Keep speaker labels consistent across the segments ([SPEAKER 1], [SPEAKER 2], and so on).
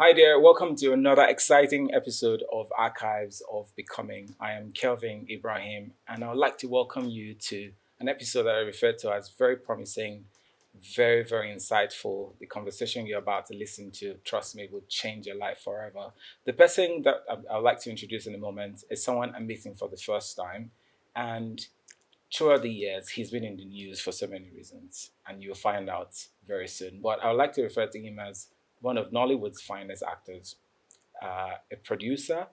[SPEAKER 1] Hi there, welcome to another exciting episode of Archives of Becoming. I am Kelvin Ibrahim, and I would like to welcome you to an episode that I refer to as very promising, very insightful. The conversation you're about to listen to, trust me, will change your life forever. The person that I would like to introduce in a moment is someone I'm meeting for the first time, and throughout the years, he's been in the news for so many reasons, and you'll find out very soon. But I would like to refer to him as one of Nollywood's finest actors, a producer,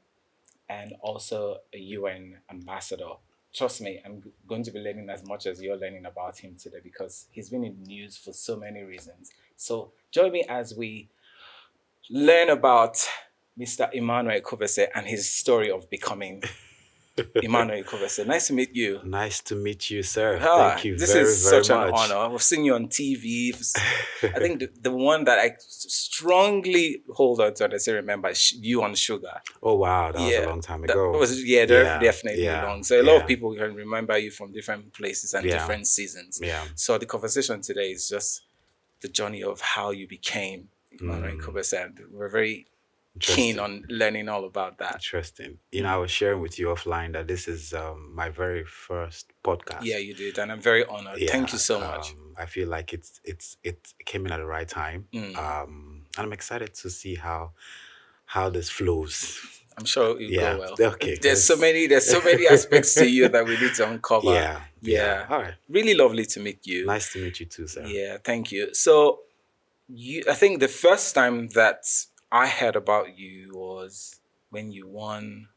[SPEAKER 1] and also a UN ambassador. Trust me, I'm going to be learning as much as you're learning about him today because he's been in the news for so many reasons. So join me as we learn about Mr. Emmanuel Ikwubese and his story of becoming Emmanuel Ikwubese. Nice to meet you.
[SPEAKER 2] Nice to meet you, sir. Thank you
[SPEAKER 1] This
[SPEAKER 2] very,
[SPEAKER 1] is
[SPEAKER 2] very
[SPEAKER 1] such an
[SPEAKER 2] much.
[SPEAKER 1] honor. I've seen you on TV. I think the one that I strongly hold on to and I still remember is you on Sugar.
[SPEAKER 2] Oh, wow. That was a
[SPEAKER 1] Yeah,
[SPEAKER 2] long time
[SPEAKER 1] that
[SPEAKER 2] ago.
[SPEAKER 1] was definitely long. So a lot of people can remember you from different places and different seasons.
[SPEAKER 2] Yeah.
[SPEAKER 1] So the conversation today is just the journey of how you became Emmanuel Ikwubese, and we're very keen on learning all about that.
[SPEAKER 2] Interesting. I was sharing with you offline that this is my very first podcast.
[SPEAKER 1] Yeah, you did, and I'm very honored. Thank you so much.
[SPEAKER 2] I feel like it came in at the right time. And I'm excited to see how this flows.
[SPEAKER 1] I'm sure it will go well.
[SPEAKER 2] Okay.
[SPEAKER 1] There's so many aspects to you that we need to uncover.
[SPEAKER 2] Yeah. All right.
[SPEAKER 1] Really lovely to meet you.
[SPEAKER 2] Nice to meet you too, sir.
[SPEAKER 1] Yeah, thank you. So I think the first time that I heard about you was when you won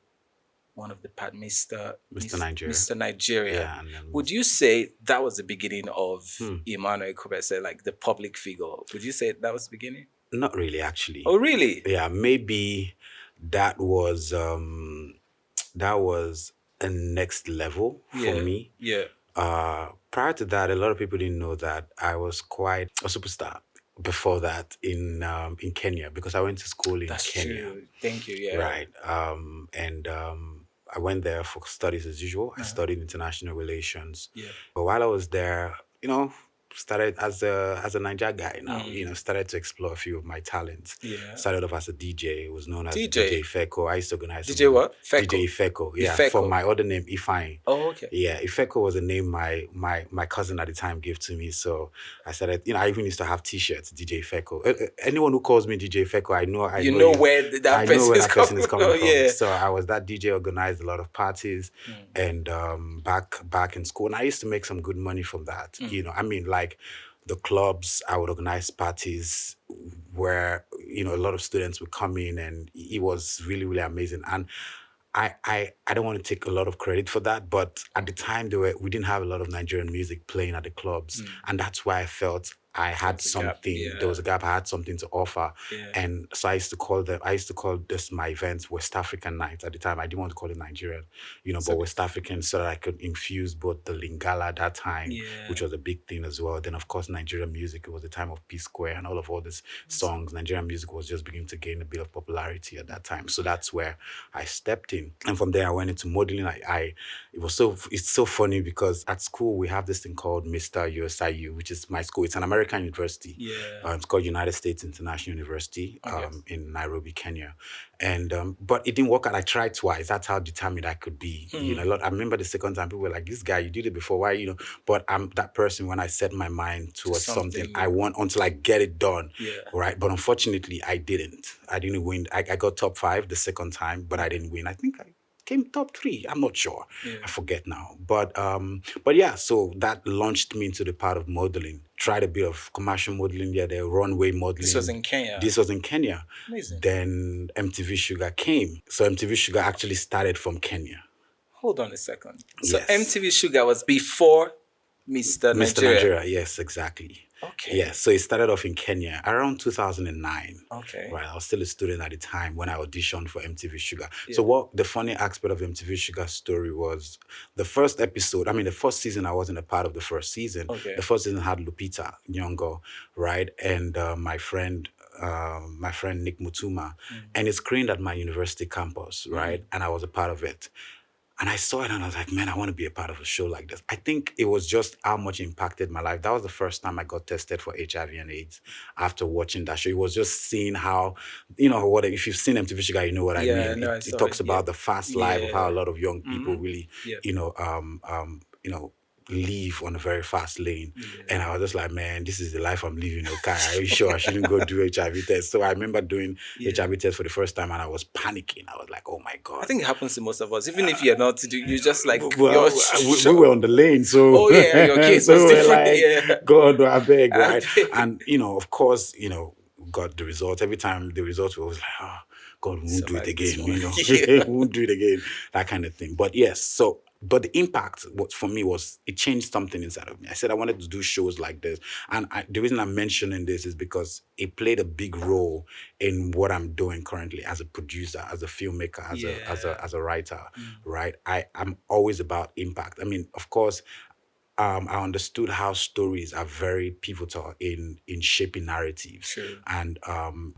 [SPEAKER 1] one of the Mr.
[SPEAKER 2] Nigeria.
[SPEAKER 1] Mr. Nigeria.
[SPEAKER 2] Yeah, and then
[SPEAKER 1] Would you say that was the beginning of Emmanuel Ikwubese, like the public figure? Would you say that was the beginning?
[SPEAKER 2] Not really, actually.
[SPEAKER 1] Oh, really?
[SPEAKER 2] Yeah, maybe that was a next level for me.
[SPEAKER 1] Yeah.
[SPEAKER 2] Prior to that, a lot of people didn't know that I was quite a superstar before that in Kenya, because I went to school in Kenya.
[SPEAKER 1] True. Thank you. Yeah.
[SPEAKER 2] Right. I went there for studies as usual. I studied international relations.
[SPEAKER 1] Yeah.
[SPEAKER 2] But while I was there, started as a Niger guy now. Started to explore a few of my talents.
[SPEAKER 1] Yeah.
[SPEAKER 2] Started off as a DJ. Was known as
[SPEAKER 1] DJ?
[SPEAKER 2] DJ Feko. I used to organize
[SPEAKER 1] DJ what? Feko?
[SPEAKER 2] DJ Feko. Yeah.
[SPEAKER 1] Ifeko.
[SPEAKER 2] For my other name, Ifeanyi.
[SPEAKER 1] Oh, okay.
[SPEAKER 2] Yeah, Ifeko was a name my cousin at the time gave to me. So I started, I even used to have T-shirts, DJ Feko. Anyone who calls me DJ Feko, I know
[SPEAKER 1] where that person is coming from. Yeah.
[SPEAKER 2] So I was that DJ, organized a lot of parties, and back in school, and I used to make some good money from that. Like the clubs, I would organize parties where a lot of students would come in, and it was really amazing. And I don't want to take a lot of credit for that, but at the time we didn't have a lot of Nigerian music playing at the clubs, and that's why I felt I had something.
[SPEAKER 1] Yeah.
[SPEAKER 2] There was a gap. I had something to offer, and so I used to call this my events West African nights at the time. I didn't want to call it Nigerian, but West African, so that I could infuse both the Lingala at that time, which was a big thing as well. Then of course Nigerian music. It was the time of P Square and all these songs. Nigerian music was just beginning to gain a bit of popularity at that time. So that's where I stepped in, and from there I went into modeling. It's so funny because at school we have this thing called Mr. USIU, which is my school. It's an American university.
[SPEAKER 1] Yeah.
[SPEAKER 2] It's called United States International University in Nairobi, Kenya. And but it didn't work out. I tried twice. That's how determined I could be. I remember the second time people were like, "This guy, you did it before. Why?" But I'm that person. When I set my mind towards something, I want until I get it done.
[SPEAKER 1] Yeah.
[SPEAKER 2] Right. But unfortunately, I didn't. I didn't win. I got top 5 the second time, but I didn't win. I think I came top 3. I'm not sure.
[SPEAKER 1] Yeah.
[SPEAKER 2] I forget now. But yeah, so that launched me into the part of modeling. Tried a bit of commercial modeling, the runway modeling.
[SPEAKER 1] This was in Kenya.
[SPEAKER 2] Amazing. Then MTV Shuga came. So MTV Shuga actually started from Kenya.
[SPEAKER 1] Hold on a second. So MTV Shuga was before Mr.
[SPEAKER 2] Nigeria. Yes, exactly.
[SPEAKER 1] Okay.
[SPEAKER 2] Yeah, so it started off in Kenya around 2009.
[SPEAKER 1] Okay.
[SPEAKER 2] Right, I was still a student at the time when I auditioned for MTV Shuga. Yeah. So what the funny aspect of MTV Shuga's story was the first episode, the first season, I wasn't a part of the first season.
[SPEAKER 1] Okay.
[SPEAKER 2] The first season had Lupita Nyong'o, right? And my friend Nick Mutuma. And it screened at my university campus, right? And I was a part of it. And I saw it and I was like, man, I want to be a part of a show like this. I think it was just how much impacted my life. That was the first time I got tested for HIV and AIDS after watching that show. It was just seeing how, what if you've seen MTV Shuga, you know what I
[SPEAKER 1] Yeah,
[SPEAKER 2] mean.
[SPEAKER 1] no, I
[SPEAKER 2] It
[SPEAKER 1] saw it.
[SPEAKER 2] talks
[SPEAKER 1] Yeah.
[SPEAKER 2] about the fast life of how a
[SPEAKER 1] Yeah.
[SPEAKER 2] lot of young people
[SPEAKER 1] Mm-hmm.
[SPEAKER 2] really,
[SPEAKER 1] Yeah.
[SPEAKER 2] you know, live on a very fast lane. And I was just like, man, this is the life I'm living. Okay, are you sure I shouldn't go do HIV test? So I remember doing HIV test for the first time and I was panicking. I was like, oh my God.
[SPEAKER 1] I think it happens to most of us. Even if you're not, you just like
[SPEAKER 2] Well,
[SPEAKER 1] you're
[SPEAKER 2] we were on the lane, so
[SPEAKER 1] Oh yeah, your case
[SPEAKER 2] so
[SPEAKER 1] was
[SPEAKER 2] we were
[SPEAKER 1] different.
[SPEAKER 2] like,
[SPEAKER 1] Yeah.
[SPEAKER 2] God, I beg,
[SPEAKER 1] I
[SPEAKER 2] right?
[SPEAKER 1] beg.
[SPEAKER 2] And of course, got the results. Every time the results was like, oh, God, we won't do it
[SPEAKER 1] Survive this
[SPEAKER 2] again,
[SPEAKER 1] one.
[SPEAKER 2] we won't do it again, that kind of thing. But yes, but the impact for me was it changed something inside of me. I said I wanted to do shows like this, and the reason I'm mentioning this is because it played a big role in what I'm doing currently as a producer, as a filmmaker, as a writer. Right? I'm always about impact. I mean, of course, I understood how stories are very pivotal in shaping narratives and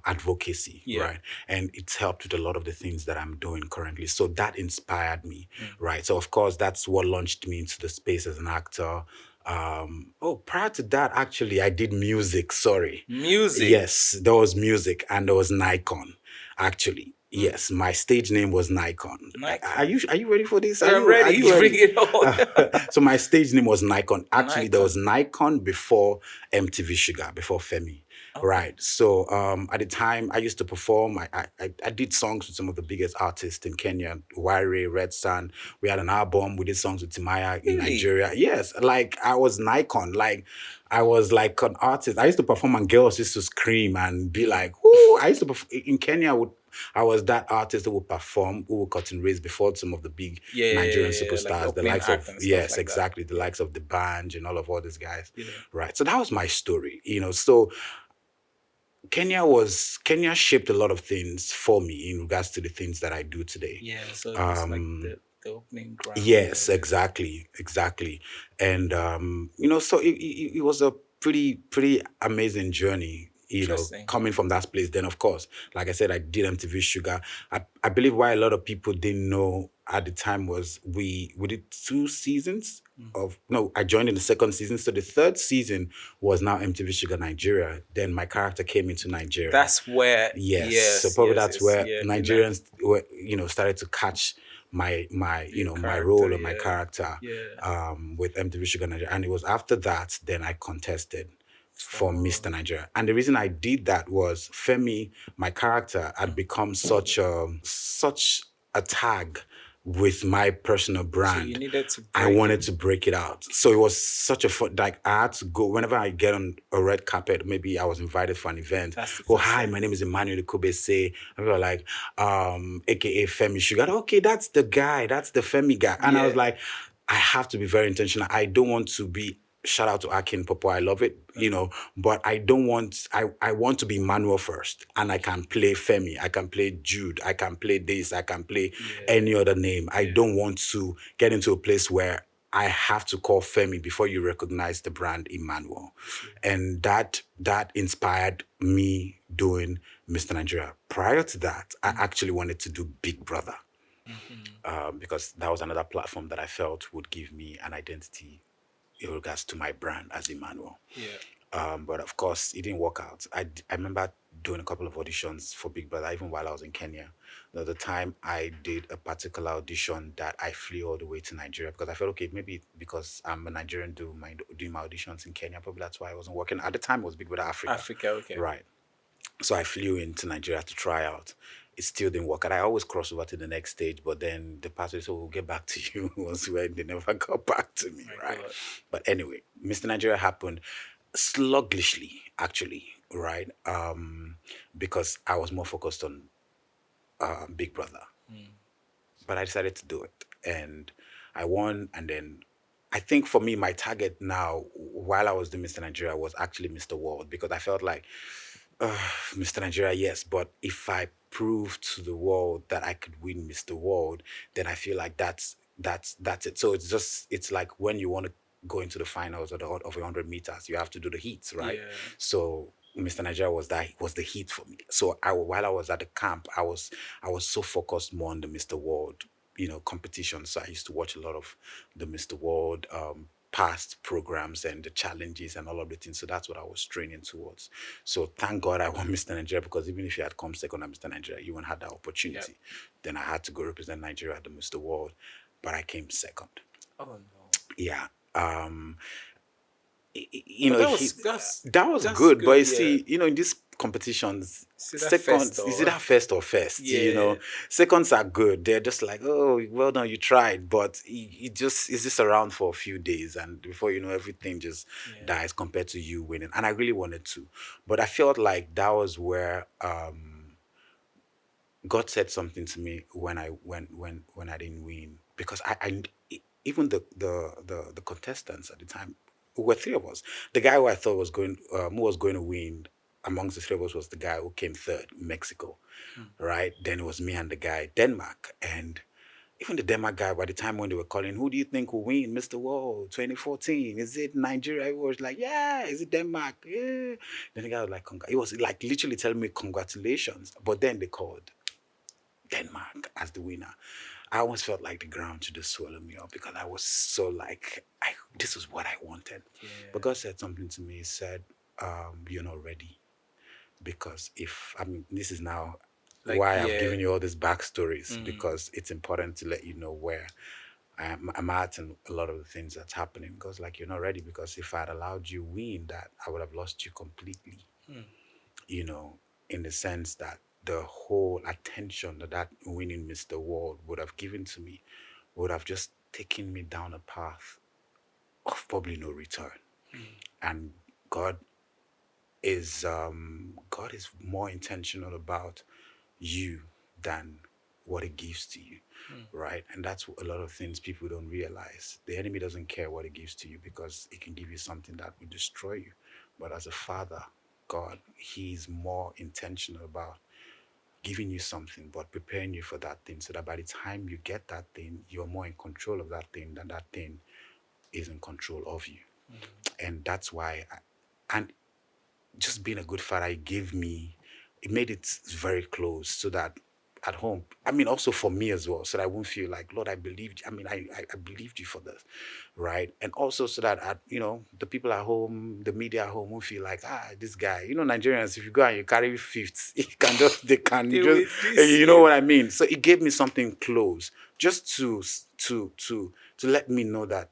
[SPEAKER 2] advocacy, right? And it's helped with a lot of the things that I'm doing currently. So that inspired me, right? So of course, that's what launched me into the space as an actor. Prior to that, actually, I did music. Sorry,
[SPEAKER 1] Music.
[SPEAKER 2] yes, there was music and there was Nikon, actually. Yes, my stage name was Nikon. Are you ready for this?
[SPEAKER 1] I'm ready.
[SPEAKER 2] Are you ready?
[SPEAKER 1] Bring it on.
[SPEAKER 2] So my stage name was Nikon. Actually, there
[SPEAKER 1] Nikon.
[SPEAKER 2] was Nikon before MTV Shuga, before Femi. Right. So at the time I used to perform, I did songs with some of the biggest artists in Kenya, Wire, Red Sun. We had an album, we did songs with Timaya in Nigeria. Yes, like I was Nikon. Like I was like an artist. I used to perform and girls used to scream and be like, "Ooh!" I used to perform in Kenya. I was that artist who would perform, who would curtain raise before some of the big Nigerian superstars,
[SPEAKER 1] like
[SPEAKER 2] the likes of
[SPEAKER 1] like
[SPEAKER 2] exactly, the likes of the Banj and all these guys. Right. So that was my story, So Kenya shaped a lot of things for me in regards to the things that I do today.
[SPEAKER 1] Yeah, so it's like the opening ground.
[SPEAKER 2] Yes, exactly. And so it was a pretty amazing journey, coming from that place. Then of course, like I said, I did MTV Shuga. I believe why a lot of people didn't know at the time was we did 2 seasons of no, I joined in the second season. So the third season was now MTV Shuga Nigeria. Then my character came into Nigeria.
[SPEAKER 1] That's where
[SPEAKER 2] so probably that's where Nigerians were, started to catch my role or my character with MTV Shuga Nigeria. And it was after that then I contested for Mr. Nigeria. And the reason I did that was Femi, my character, had become such a tag with my personal brand.
[SPEAKER 1] So you needed to
[SPEAKER 2] I wanted to break it out. So it was such a fun, like I had to go whenever I get on a red carpet, maybe I was invited for an event. Oh, hi, my name is Emmanuel Ikwubese. And we were like, aka Femi Shuga. Okay, that's the guy, that's the Femi guy. And I was like, I have to be very intentional. I don't want to be, shout out to Akin Popo, I love it, but I don't want, I want to be Manuel first. And I can play Femi, I can play Jude, I can play this, I can play any other name. I don't want to get into a place where I have to call Femi before you recognize the brand Emmanuel. And that inspired me doing Mr. Nigeria. Prior to that, I actually wanted to do Big Brother. Because that was another platform that I felt would give me an identity in regards to my brand as Emmanuel. But of course, it didn't work out. I remember doing a couple of auditions for Big Brother, even while I was in Kenya. At the time, I did a particular audition that I flew all the way to Nigeria because I felt, okay, maybe because I'm a Nigerian doing my auditions in Kenya, probably that's why I wasn't working. At the time, it was Big Brother Africa.
[SPEAKER 1] Africa, okay.
[SPEAKER 2] Right. So I flew into Nigeria to try out. It still didn't work. And I always cross over to the next stage, but then the pastor said, we'll get back to you once when they never got back to me, right? God. But anyway, Mr. Nigeria happened sluggishly, actually, right? Because I was more focused on Big Brother. But I decided to do it. And I won. And then I think for me, my target now, while I was doing Mr. Nigeria, was actually Mr. World, because I felt like, Mr. Nigeria, yes, but if I prove to the world that I could win Mr. World, then I feel like that's it. So it's like when you want to go into the finals of 100 meters, you have to do the heats, right? So Mr. Nigeria was the heat for me. So while I was at the camp, I was so focused more on the Mr. World competitions. So I used to watch a lot of the Mr. World past programs and the challenges and all of the things. So that's what I was training towards. So thank God I won Mr. Nigeria, because even if you had come second at Mr. Nigeria, you wouldn't have that
[SPEAKER 1] Yep.
[SPEAKER 2] opportunity. Then I had to go represent Nigeria at the Mr. World, but I came second.
[SPEAKER 1] Oh no.
[SPEAKER 2] Yeah. You
[SPEAKER 1] But
[SPEAKER 2] know,
[SPEAKER 1] that
[SPEAKER 2] he
[SPEAKER 1] was that's
[SPEAKER 2] that was
[SPEAKER 1] that's
[SPEAKER 2] good, but
[SPEAKER 1] good.
[SPEAKER 2] you
[SPEAKER 1] Yeah.
[SPEAKER 2] see, in these competitions,
[SPEAKER 1] See that first
[SPEAKER 2] seconds is it
[SPEAKER 1] or
[SPEAKER 2] that first or first?
[SPEAKER 1] yeah.
[SPEAKER 2] Seconds are good. They're just like, oh, well done, you tried, but it just is just around for a few days, and before you know, everything just
[SPEAKER 1] Yeah.
[SPEAKER 2] dies compared to you winning. And I really wanted to, but I felt like that was where God said something to me when I didn't win, because even the contestants at the time, were three of us. The guy who I thought was going who was going to win amongst the three of us was the guy who came third, Mexico,
[SPEAKER 1] Hmm.
[SPEAKER 2] right? Then it was me and the guy Denmark, and even the Denmark guy, by the time when they were calling, who do you think will win, Mr. World 2014? Is it Nigeria? He was like, yeah. Is it Denmark? Yeah. Then the guy was like, he was like literally telling me congratulations. But then they called Denmark as the winner. I almost felt like the ground should just swallow me up, because I was so like, this was what I wanted. But
[SPEAKER 1] Yeah.
[SPEAKER 2] God said something to me. He said, you're not ready. Because if, I mean, this is now
[SPEAKER 1] Like
[SPEAKER 2] why I've
[SPEAKER 1] yeah.
[SPEAKER 2] given you all these backstories,
[SPEAKER 1] Mm.
[SPEAKER 2] because it's important to let you know where I'm at and a lot of the things that's happening. Because, like, you're not ready, because if I had allowed you win that, I would have lost you completely,
[SPEAKER 1] Mm.
[SPEAKER 2] you know, in the sense that the whole attention that that winning Mr. World would have given to me would have just taken me down a path of probably no return.
[SPEAKER 1] Mm.
[SPEAKER 2] And God is more intentional about you than what it gives to you,
[SPEAKER 1] Mm.
[SPEAKER 2] right? And that's a lot of things people don't realize. The enemy doesn't care what it gives to you, because it can give you something that will destroy you. But as a father, God, he's more intentional about giving you something, but preparing you for that thing, so that by the time you get that thing, you're more in control of that thing than that thing is in control of you.
[SPEAKER 1] Mm.
[SPEAKER 2] And that's why, and just being a good father, it made it very close, so that at home, I mean, also for me as well, so that I won't feel like, Lord, I believed you. I mean, I believed you for this, right? And also so that, the people at home, the media at home won't feel like, this guy, Nigerians, if you go and you carry fifths, they can
[SPEAKER 1] They
[SPEAKER 2] just,
[SPEAKER 1] will this
[SPEAKER 2] you know
[SPEAKER 1] you.
[SPEAKER 2] what I mean? So it gave me something close, just to let me know that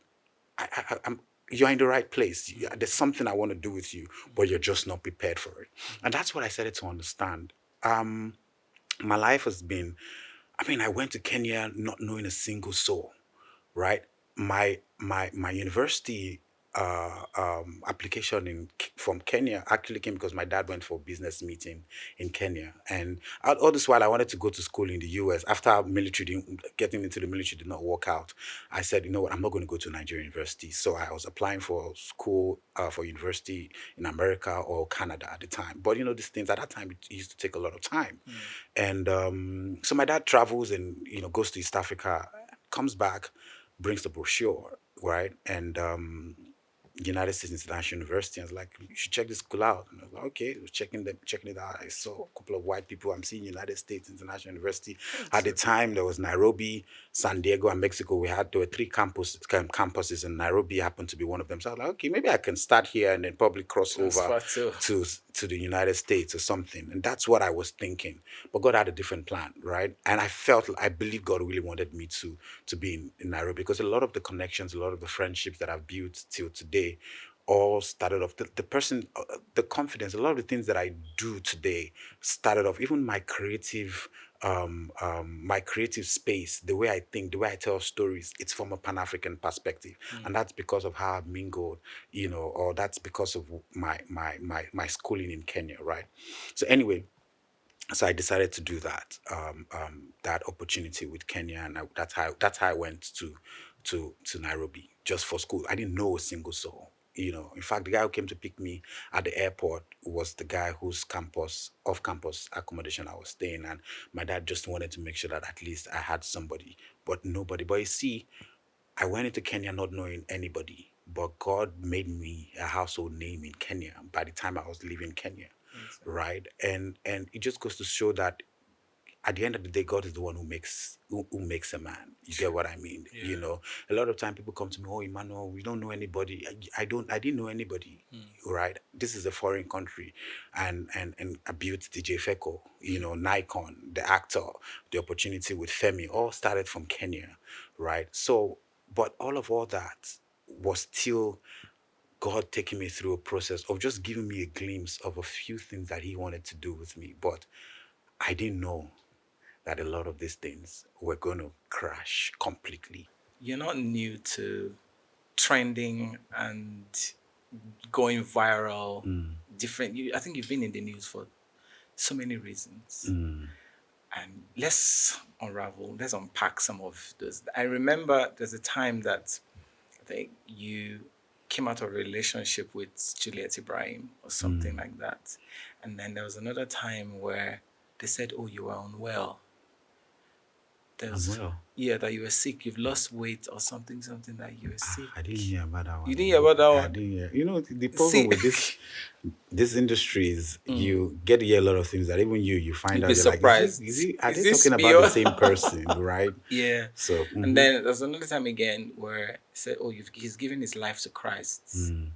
[SPEAKER 2] I'm you're in the right place. There's something I want to do with you, but you're just not prepared for it. And that's what I started to understand. Um, my life has been, I mean, I went to Kenya not knowing a single soul, right? My university application from Kenya actually came because my dad went for a business meeting in Kenya, and all this while I wanted to go to school in the US. After getting into the military did not work out, I said, you know what, I'm not going to go to Nigerian university. So I was applying for school for university in America or Canada at the time. But these things at that time it used to take a lot of time,
[SPEAKER 1] Mm.
[SPEAKER 2] and so my dad travels and goes to East Africa, comes back, brings the brochure, right? And United States International University. I was like, you should check this school out. And I was like, okay, I was checking it out. I saw a couple of white people. I'm seeing United States International University. At
[SPEAKER 1] That's
[SPEAKER 2] the
[SPEAKER 1] it.
[SPEAKER 2] time, there was Nairobi, San Diego, and Mexico. There were three campuses, and Nairobi happened to be one of them. So I was like, okay, maybe I can start here and then probably cross over
[SPEAKER 1] Transfer to.
[SPEAKER 2] to to the United States or something. And that's what I was thinking. But God had a different plan, right? And I believe God really wanted me to be in Nairobi, because a lot of the connections, a lot of the friendships that I've built till today all started off the person, the confidence, a lot of the things that I do today started off, even my creative space, the way I think, the way I tell stories, it's from a Pan-African perspective. And
[SPEAKER 1] Mm.
[SPEAKER 2] that's because of how I've mingled, or that's because of my schooling in Kenya, right? So anyway, so I decided to do that opportunity with Kenya, and that's how I went to Nairobi just for school. I didn't know a single soul. In fact, the guy who came to pick me at the airport was the guy whose off-campus accommodation I was staying, and my dad just wanted to make sure that at least I had somebody, but nobody. But you see, I went into Kenya not knowing anybody, but God made me a household name in Kenya by the time I was leaving Kenya,
[SPEAKER 1] Yes, sir.
[SPEAKER 2] right? And it just goes to show that at the end of the day, God is the one who makes a man. You get what I mean? You know, a lot of time people come to me, oh Emmanuel, we don't know anybody. I didn't know anybody. Right? This is a foreign country, and I built DJ Feko, you know, Nikon, the actor, the opportunity with Femi, all started from Kenya, right? So, but all that was still God taking me through a process of just giving me a glimpse of a few things that He wanted to do with me. But I didn't know that a lot of these things were going to crash completely.
[SPEAKER 1] You're not new to trending and going viral. Different. I think you've been in the news for so many reasons. And let's unravel. Let's unpack some of those. I remember there's a time that I think you came out of a relationship with Juliet Ibrahim or something like that. And then there was another time where they said, oh, you were unwell.
[SPEAKER 2] Unwell?
[SPEAKER 1] Yeah, that you were sick. You've lost weight or something that you were sick.
[SPEAKER 2] I didn't hear about that one.
[SPEAKER 1] You didn't hear about that one?
[SPEAKER 2] I didn't hear. You know, the problem with this industry is you get to hear a lot of things that even you find out. You're
[SPEAKER 1] surprised.
[SPEAKER 2] Like, are they talking about the same person, right?
[SPEAKER 1] Yeah.
[SPEAKER 2] So
[SPEAKER 1] and then there's another time again where he said, "Oh, he's given his life to Christ,"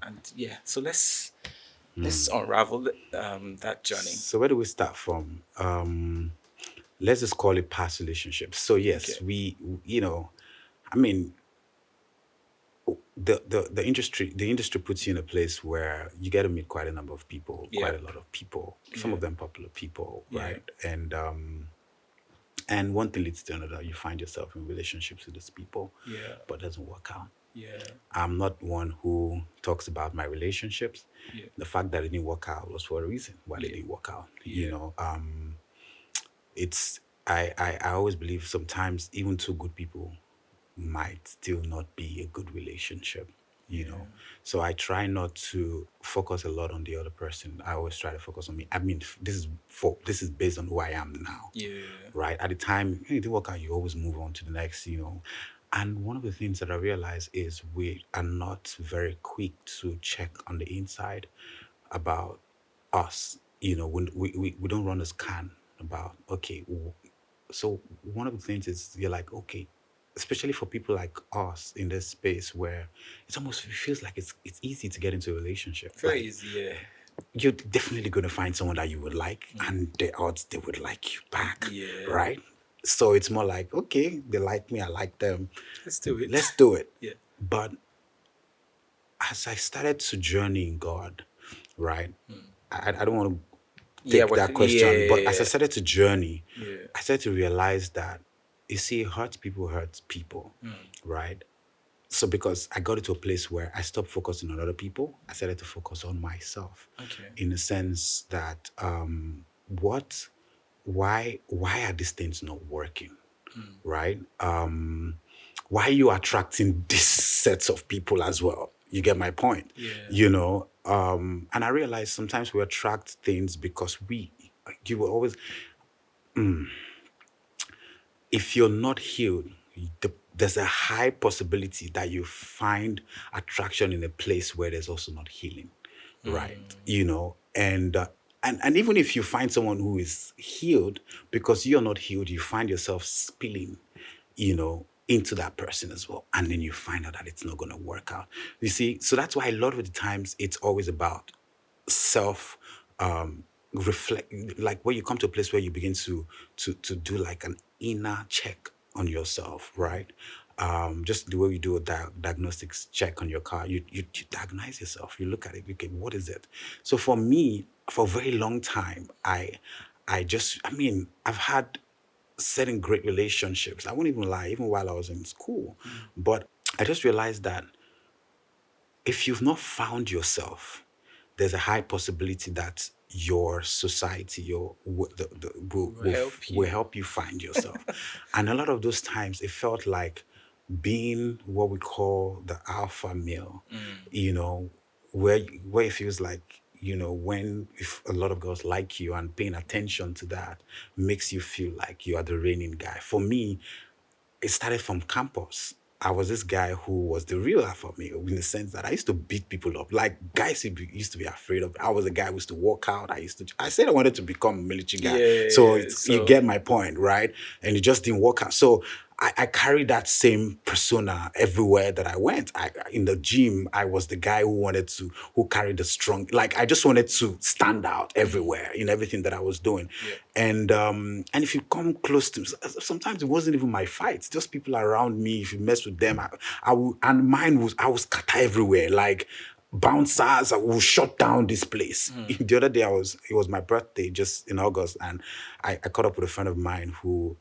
[SPEAKER 1] and yeah. So let's unravel that journey.
[SPEAKER 2] So where do we start from? Let's just call it past relationships. So yes, we, you know, I mean, the industry puts you in a place where you get to meet quite a number of people, quite a lot of people, some of them popular people, right? And one thing leads to another. You find yourself in relationships with these people, but it doesn't work out. I'm not one who talks about my relationships. The fact that it didn't work out was for a reason why it didn't work out. You know, it's I always believe sometimes even two good people might still not be a good relationship, you know. So I try not to focus a lot on the other person. I always try to focus on me. I mean, this is based on who I am now. Right. At the time, it didn't work out, you always move on to the next, you know. And one of the things that I realize is we are not very quick to check on the inside about us. You know, when we don't run a scan about, okay, so one of the things is you're like, okay, especially for people like us in this space where it feels like it's easy to get into a relationship.
[SPEAKER 1] Very easy, yeah.
[SPEAKER 2] You're definitely going to find someone that you would like, and the odds they would like you back, right? So it's more like, okay, they like me, I like them.
[SPEAKER 1] Let's do it.
[SPEAKER 2] Let's do it.
[SPEAKER 1] Yeah.
[SPEAKER 2] But as I started to journey in God, right? I don't want to take that question, but as I started to journey, I started to realize that, you see, hurt people, right? So because I got into a place where I stopped focusing on other people, I started to focus on myself. In the sense that, why are these things not working, right? Why are you attracting these sets of people as well? You get my point, you know? And I realized sometimes we attract things because you will always, if you're not healed, there's a high possibility that you find attraction in a place where there's also not healing, right? You know, and even if you find someone who is healed, because you're not healed, you find yourself spilling, you know, into that person as well. And then you find out that it's not going to work out. You see, so that's why a lot of the times it's always about self reflect, like where you come to a place where you begin to do like an inner check on yourself, right? Just the way you do a diagnostics check on your car, you diagnose yourself, you look at it, okay, what is it? So for me, for a very long time, I've had certain great relationships. I won't even lie, even while I was in school. But I just realized that if you've not found yourself, there's a high possibility that your society will help you find yourself. And a lot of those times, it felt like being what we call the alpha male, you know, where it feels like, you know, if a lot of girls like you, and paying attention to that makes you feel like you are the reigning guy. For me, it started from campus. I was this guy who was the real alpha male in the sense that I used to beat people up. Like guys used to be afraid of. I was a guy who used to walk out. I said I wanted to become a military guy. So
[SPEAKER 1] Yeah.
[SPEAKER 2] you get my point, right? And it just didn't work out. So I carried that same persona everywhere that I went. In the gym, I was the guy who carried the strong, like I just wanted to stand out everywhere in everything that I was doing.
[SPEAKER 1] Yeah.
[SPEAKER 2] And if you come close to, sometimes it wasn't even my fights, just people around me. If you mess with them, and I was scatter everywhere. Like bouncers, I will shut down this place. The other day, it was my birthday just in August, and I caught up with a friend of mine who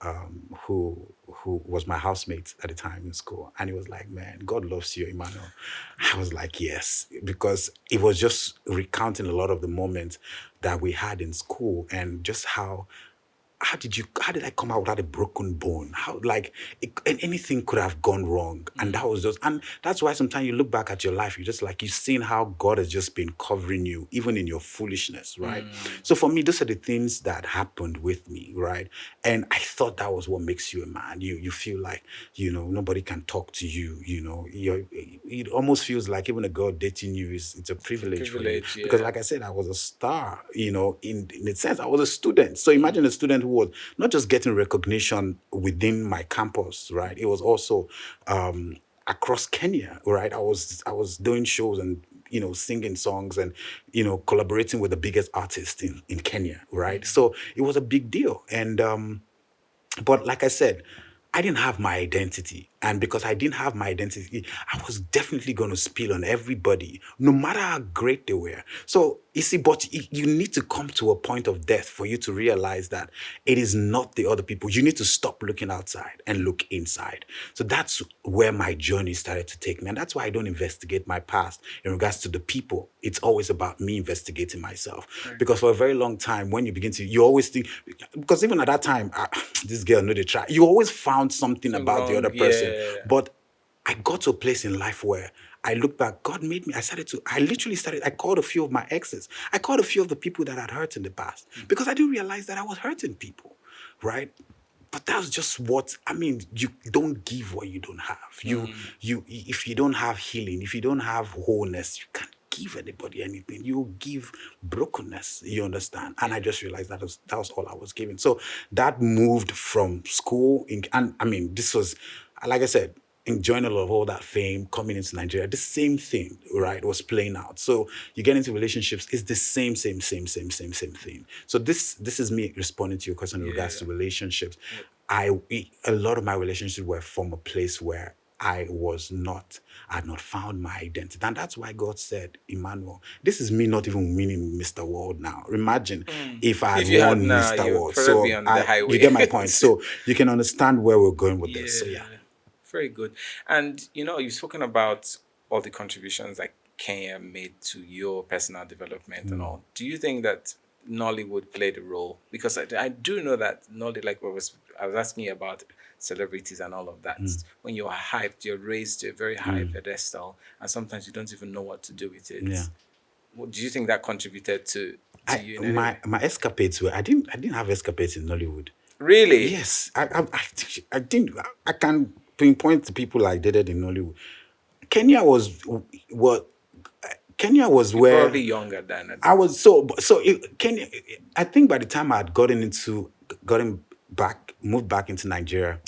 [SPEAKER 2] was my housemate at the time in school, and he was like, "Man, God loves you, Emmanuel." I was like, "Yes," because it was just recounting a lot of the moments that we had in school and just how did I come out without a broken bone? How, like, anything could have gone wrong. And and that's why sometimes you look back at your life, you've seen how God has just been covering you, even in your foolishness, right? So for me, those are the things that happened with me, right? And I thought that was what makes you a man. You feel like, nobody can talk to you, it almost feels like even a girl dating you it's a privilege for you.
[SPEAKER 1] Privilege,
[SPEAKER 2] Because
[SPEAKER 1] yeah.
[SPEAKER 2] like I said, I was a star, in a sense, I was a student. So imagine a student who was not just getting recognition within my campus, right? It was also across Kenya, right? I was doing shows and singing songs and collaborating with the biggest artists in Kenya, right? So it was a big deal. And but like I said, I didn't have my identity. And because I didn't have my identity, I was definitely going to spill on everybody, no matter how great they were. So, you see, but you need to come to a point of death for you to realize that it is not the other people. You need to stop looking outside and look inside. So that's where my journey started to take me. And that's why I don't investigate my past in regards to the people. It's always about me investigating myself.
[SPEAKER 1] Right.
[SPEAKER 2] Because for a very long time, when you always think, because even at that time, this girl know they try. You always found something about the other person.
[SPEAKER 1] Yeah.
[SPEAKER 2] But I got to a place in life where I look back, God made me, I called a few of my exes. I called a few of the people that I'd hurt in the past because I didn't realize that I was hurting people, right? But that's just you don't give what you don't have. If you don't have healing, if you don't have wholeness, you can't give anybody anything. You give brokenness, you understand? And I just realized that was all I was giving. So that moved from school, this was, like I said, enjoying a lot of all that fame, coming into Nigeria, the same thing, right, was playing out. So you get into relationships, it's the same thing. So this is me responding to your question in regards to relationships. A lot of my relationships were from a place where I had not found my identity. And that's why God said, Emmanuel, this is me not even winning Mr. World now. Imagine if I
[SPEAKER 1] If you
[SPEAKER 2] had
[SPEAKER 1] had
[SPEAKER 2] won
[SPEAKER 1] now,
[SPEAKER 2] Mr.
[SPEAKER 1] you'd
[SPEAKER 2] World.
[SPEAKER 1] probably
[SPEAKER 2] So
[SPEAKER 1] be on the highway.
[SPEAKER 2] you get my point. So you can understand where we're going with this. So yeah.
[SPEAKER 1] Very good. And you've spoken about all the contributions that Kenya made to your personal development and all. Do you think that Nollywood played a role? Because I do know that Nollywood, like I was asking you about celebrities and all of that. When you're hyped, you're raised to a very high pedestal, and sometimes you don't even know what to do with it.
[SPEAKER 2] Yeah.
[SPEAKER 1] Do you think that contributed to you? In
[SPEAKER 2] my escapades were I didn't have escapades in Nollywood.
[SPEAKER 1] Really?
[SPEAKER 2] Yes, I think I can pinpoint to people I dated in Nollywood. Kenya was what Kenya was
[SPEAKER 1] You're
[SPEAKER 2] where
[SPEAKER 1] probably younger than
[SPEAKER 2] I was. Kenya. I think by the time I had moved back into Nigeria,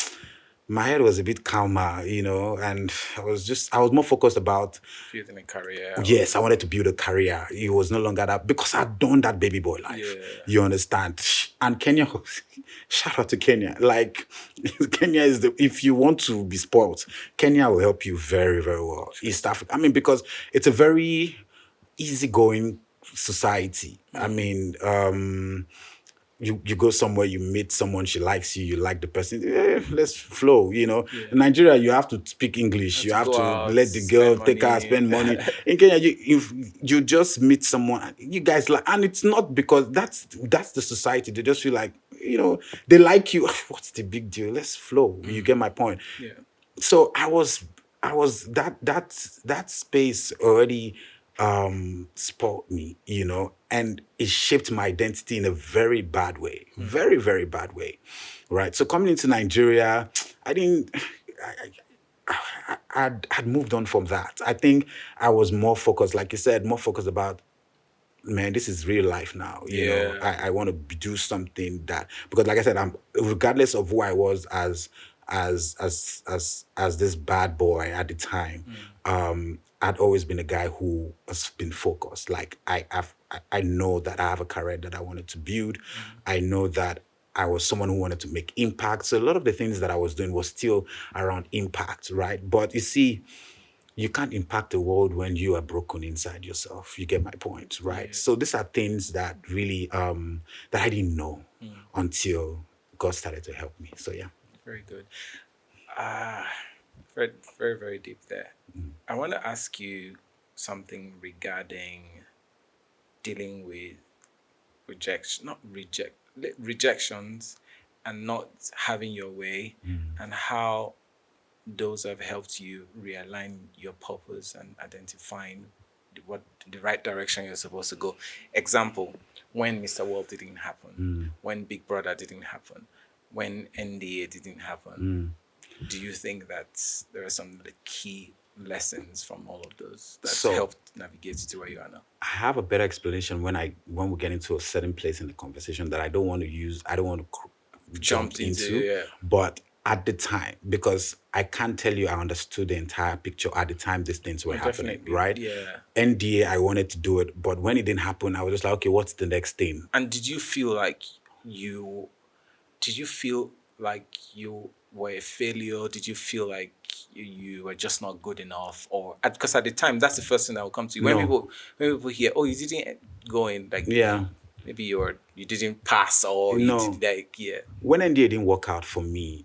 [SPEAKER 2] my head was a bit calmer, and I was more focused about
[SPEAKER 1] building a career.
[SPEAKER 2] Yes, I wanted to build a career. It was no longer that because I'd done that baby boy life.
[SPEAKER 1] Yeah.
[SPEAKER 2] You understand? And Kenya, shout out to Kenya. Like Kenya is if you want to be spoiled, Kenya will help you very, very well. East Africa. Because it's a very easygoing society. You go somewhere, you meet someone, she likes you like the person, let's flow, In Nigeria, you have to speak English, you have to let the girl take her, spend money. In Kenya, you just meet someone, you guys like, and it's not because that's the society. They just feel like, they like you. What's the big deal? Let's flow. You get my point?
[SPEAKER 1] Yeah.
[SPEAKER 2] So I was that space already spoiled me, and it shaped my identity in a very bad way, very, very bad way, right? So coming into Nigeria, I'd moved on from that. I think I was more focused, like you said, more focused about, man, this is real life now.
[SPEAKER 1] Yeah.
[SPEAKER 2] I want to do something that, because like I said, I'm, regardless of who I was as this bad boy at the time, I'd always been a guy who has been focused. Like I know that I have a career that I wanted to build. I know that I was someone who wanted to make impact. So a lot of the things that I was doing was still around impact, right? But you see, you can't impact the world when you are broken inside yourself. You get my point, right?
[SPEAKER 1] Yeah.
[SPEAKER 2] So these are things that really that I didn't know until God started to help me. So yeah.
[SPEAKER 1] Very good. Ah, very, very, very deep there. I want to ask you something regarding dealing with rejection, not rejections, and not having your way, and how those have helped you realign your purpose and identifying what the right direction you're supposed to go. Example, when Mr. World didn't happen, when Big Brother didn't happen, when NDA didn't happen. Do you think that there are some like key lessons from all of those that's
[SPEAKER 2] So
[SPEAKER 1] helped navigate you to where you are now?
[SPEAKER 2] I have a better explanation when we get into a certain place in the conversation that I don't want to use. I don't want to jump
[SPEAKER 1] Jumped into,
[SPEAKER 2] into.
[SPEAKER 1] yeah.
[SPEAKER 2] But at the time, because I can't tell you I understood the entire picture at the time these things were happening,
[SPEAKER 1] Definitely,
[SPEAKER 2] right?
[SPEAKER 1] yeah.
[SPEAKER 2] NDA, I wanted to do it, but when it didn't happen, I was just like, okay, what's the next thing?
[SPEAKER 1] And did you feel like you did you feel like you were a failure? Did you feel like you were just not good enough? Or because at the time, that's the first thing that will come to you.
[SPEAKER 2] No.
[SPEAKER 1] When people hear, oh, you didn't go in, like
[SPEAKER 2] Yeah.
[SPEAKER 1] maybe you didn't pass, or you
[SPEAKER 2] No.
[SPEAKER 1] did, like, yeah.
[SPEAKER 2] When NDA didn't work out for me,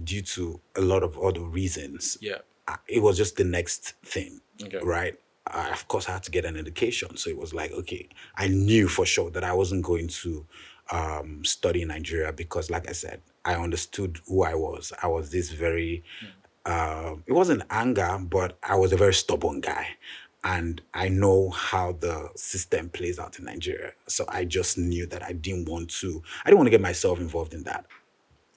[SPEAKER 2] due to a lot of other reasons,
[SPEAKER 1] Yeah.
[SPEAKER 2] it was just the next thing,
[SPEAKER 1] Okay.
[SPEAKER 2] right? Of course, I had to get an education. So it was like, okay, I knew for sure that I wasn't going to study in Nigeria because, like I said, I understood who I was. I was this very, it wasn't anger, but I was a very stubborn guy. And I know how the system plays out in Nigeria. So I just knew that I didn't want to get myself involved in that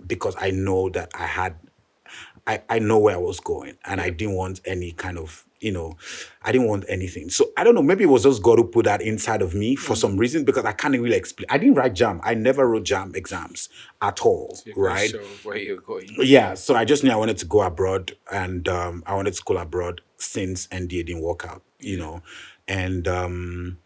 [SPEAKER 2] because I know that I know where I was going and I didn't want any kind of, I didn't want anything. So I don't know, maybe it was just God who put that inside of me for some reason because I can't really explain. I didn't write JAM. I never wrote JAM exams at all,
[SPEAKER 1] So you're
[SPEAKER 2] right?
[SPEAKER 1] sure of where you're going.
[SPEAKER 2] Yeah, so I just knew I wanted to go abroad and I wanted to school abroad since NDA didn't work out, and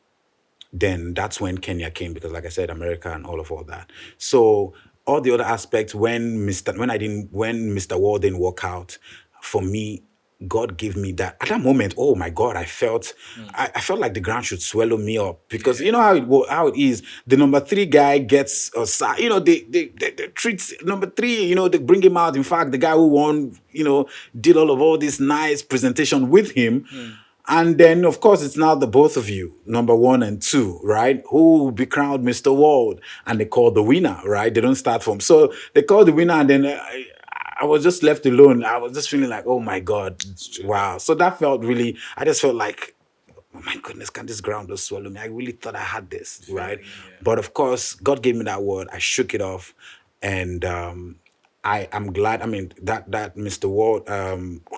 [SPEAKER 2] then that's when Kenya came because, like I said, America and all that. So all the other aspects when Mr. Wall didn't work out for me, God gave me that at that moment. Oh my God, I felt I felt like the ground should swallow me up because you know how it is. The number 3 guy gets they treat number 3. They bring him out. In fact, the guy who won, did all this nice presentation with him. And then, of course, it's now the both of you, number 1 and 2, right? Who will be crowned Mr. World? And they call the winner, right? They don't start from. So they call the winner, and then I was just left alone. I was just feeling like, oh my God, wow. So that felt really, I just felt like, oh my goodness, can this ground just swallow me? I really thought I had this, right?
[SPEAKER 1] Yeah.
[SPEAKER 2] But of course, God gave me that word. I shook it off. And I'm glad. I mean, that Mr. World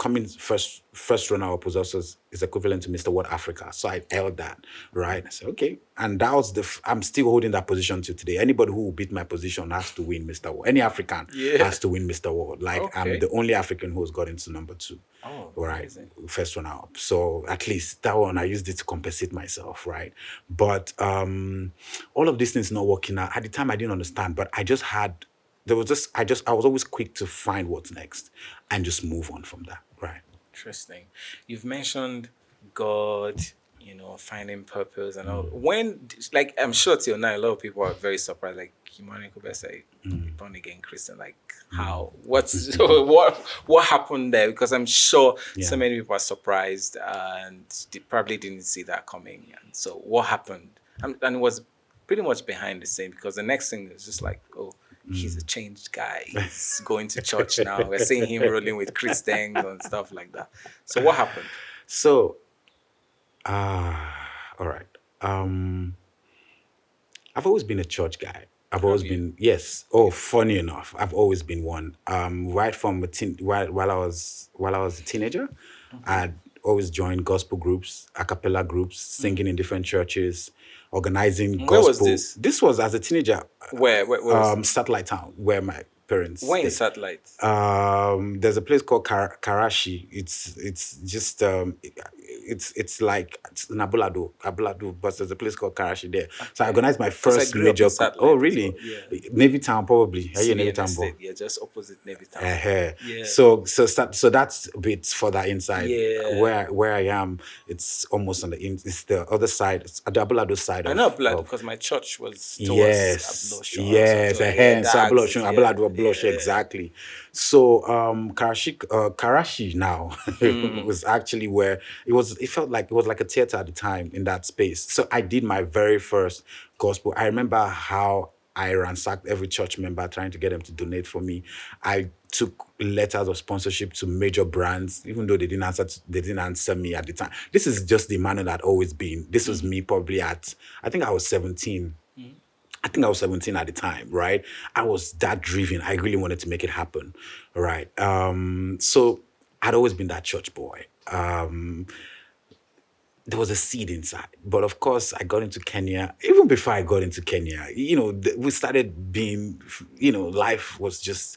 [SPEAKER 2] coming first runner up was also is equivalent to Mr. World Africa. So I held that, right? I said, okay. And that was I'm still holding that position to today. Anybody who will beat my position has to win Mr. World. Any African has to win Mr. World. Like I'm the only African who has got into number 2.
[SPEAKER 1] Oh,
[SPEAKER 2] right,
[SPEAKER 1] amazing.
[SPEAKER 2] first runner up. So at least that one I used it to compensate myself, right? But all of these things not working out. At the time I didn't understand, but I just had I was always quick to find what's next and just move on from that, right?
[SPEAKER 1] Interesting. You've mentioned God, finding purpose and all. When, like, I'm sure till now, a lot of people are very surprised. Like, Emmanuel Ikwubese, born again Christian. Like, how? What happened there? Because I'm sure so many people are surprised and they probably didn't see that coming. And so, what happened? And it was pretty much behind the scene because the next thing is just like, oh, he's a changed guy. He's going to church now. We're seeing him rolling with Christians and stuff like that. So what happened?
[SPEAKER 2] So, all right. I've always been a church guy. I've
[SPEAKER 1] Have
[SPEAKER 2] always
[SPEAKER 1] you?
[SPEAKER 2] been, yes. Oh, funny enough, I've always been one. Right from a teen, while I was a teenager, I'd always joined gospel groups, a cappella groups, singing in different churches, organizing
[SPEAKER 1] Where was
[SPEAKER 2] gospel.
[SPEAKER 1] this?
[SPEAKER 2] This was as a teenager,
[SPEAKER 1] Where was this?
[SPEAKER 2] Satellite Town, where my parents
[SPEAKER 1] Where in
[SPEAKER 2] stay.
[SPEAKER 1] satellite?
[SPEAKER 2] There's a place called Karashi. It's just it's like it's in Abulado, but there's a place called Karashi there. So I
[SPEAKER 1] Okay.
[SPEAKER 2] organized my
[SPEAKER 1] Because I
[SPEAKER 2] first
[SPEAKER 1] grew up in
[SPEAKER 2] major. Oh,
[SPEAKER 1] satellite as well.
[SPEAKER 2] really?
[SPEAKER 1] Yeah.
[SPEAKER 2] Navy Town, probably. Are you a Navy
[SPEAKER 1] CBN
[SPEAKER 2] Town boy?
[SPEAKER 1] Estate. Yeah, just opposite Navy Town. Yeah.
[SPEAKER 2] So that's a bit further inside
[SPEAKER 1] Yeah.
[SPEAKER 2] where I am. It's almost on it's the other side. It's at the Abulado side
[SPEAKER 1] I know Blood
[SPEAKER 2] of
[SPEAKER 1] because my church was towards
[SPEAKER 2] Yes,
[SPEAKER 1] Ablution or
[SPEAKER 2] yes,
[SPEAKER 1] something. Yeah,
[SPEAKER 2] so
[SPEAKER 1] that
[SPEAKER 2] Abulush,
[SPEAKER 1] axis. Yeah.
[SPEAKER 2] Abulush,
[SPEAKER 1] Yeah.
[SPEAKER 2] exactly. So Karashi now
[SPEAKER 1] Mm.
[SPEAKER 2] was actually where it felt like it was like a theater at the time in that space. So I did my very first gospel. I remember how I ransacked every church member trying to get them to donate for me. I took letters of sponsorship to major brands, even though they didn't answer me at the time. This is just the manner that I'd always been. This was me probably at I think I was 17. I think I was 17 at the time, right? I was that driven. I really wanted to make it happen, right? So I'd always been that church boy. There was a seed inside. But of course, I got into Kenya. Even before I got into Kenya, we started being, life was just,